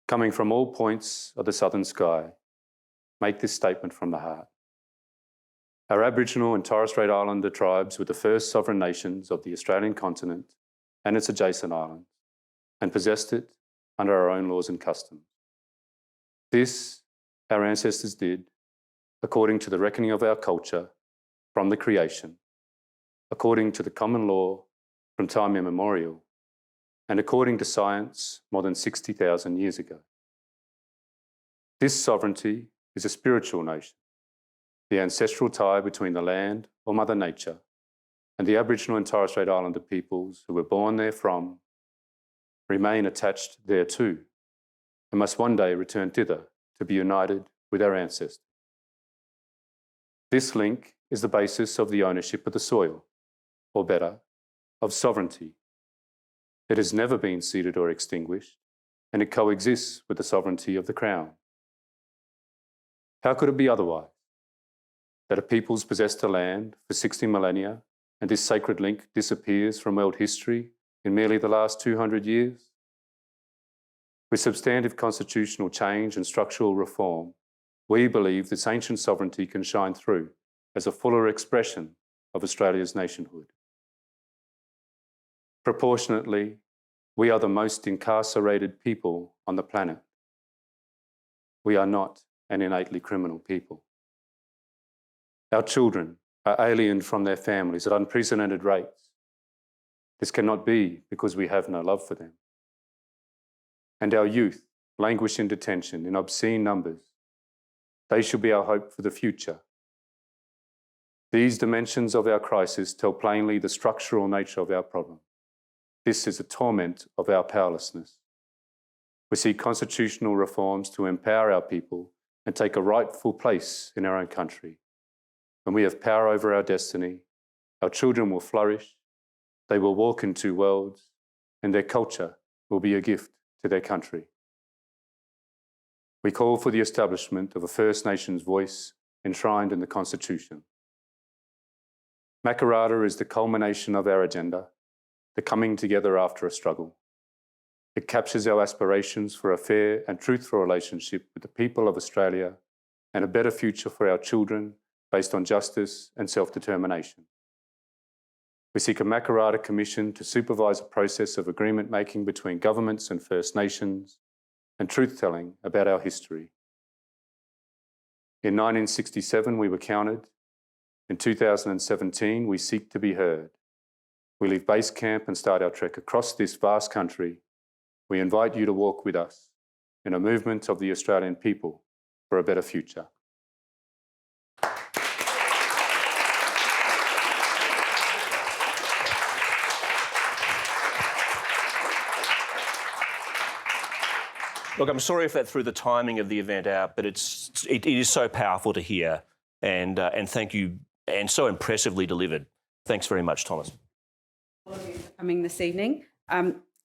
coming from all points of the southern sky, make this statement from the heart. Our Aboriginal and Torres Strait Islander tribes were the first sovereign nations of the Australian continent and its adjacent islands, and possessed it under our own laws and customs. This, our ancestors did, according to the reckoning of our culture from the creation, according to the common law from time immemorial, and according to science more than 60,000 years ago. This sovereignty is a spiritual notion, the ancestral tie between the land or Mother Nature and the Aboriginal and Torres Strait Islander peoples who were born therefrom remain attached thereto and must one day return thither to be united with our ancestors. This link is the basis of the ownership of the soil, or better, of sovereignty. It has never been ceded or extinguished, and it coexists with the sovereignty of the Crown. How could it be otherwise? that a people's possessed the land for 60 millennia and this sacred link disappears from world history in merely the last 200 years? With substantive constitutional change and structural reform, we believe this ancient sovereignty can shine through as a fuller expression of Australia's nationhood. Proportionately, we are the most incarcerated people on the planet. We are not an innately criminal people. Our children are aliened from their families at unprecedented rates. This cannot be because we have no love for them. And our youth languish in detention in obscene numbers. They should be our hope for the future. These dimensions of our crisis tell plainly the structural nature of our problem. This is a torment of our powerlessness. We see constitutional reforms to empower our people and take a rightful place in our own country. When we have power over our destiny, our children will flourish, they will walk in two worlds, and their culture will be a gift to their country. We call for the establishment of a First Nations voice enshrined in the Constitution. Makarrata is the culmination of our agenda, the coming together after a struggle. It captures our aspirations for a fair and truthful relationship with the people of Australia and a better future for our children based on justice and self-determination. We seek a Makarrata Commission to supervise a process of agreement making between governments and First Nations and truth-telling about our history. In 1967, we were counted. In 2017, we seek to be heard. We leave base camp and start our trek across this vast country. We invite you to walk with us in a movement of the Australian people for a better future. Look, I'm sorry if that threw the timing of the event out, but it is so powerful to hear, and thank you, and so impressively delivered. Thanks very much, Thomas. All of you for coming this evening.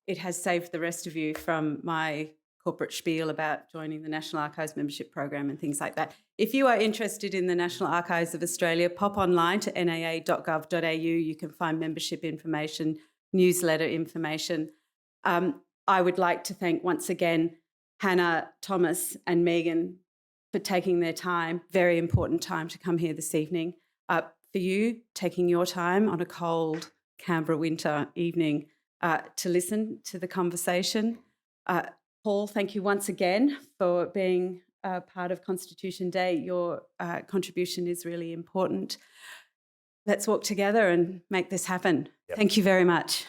It has saved the rest of you from my corporate spiel about joining the National Archives membership program and things like that. If you are interested in the National Archives of Australia, pop online to naa.gov.au. You can find membership information, newsletter information. I would like to thank once again Hannah, Thomas and Megan for taking their time, very important time to come here this evening. For you, taking your time on a cold Canberra winter evening to listen to the conversation. Paul, thank you once again for being part of Constitution Day. Your contribution is really important. Let's walk together and make this happen. Yep. Thank you very much.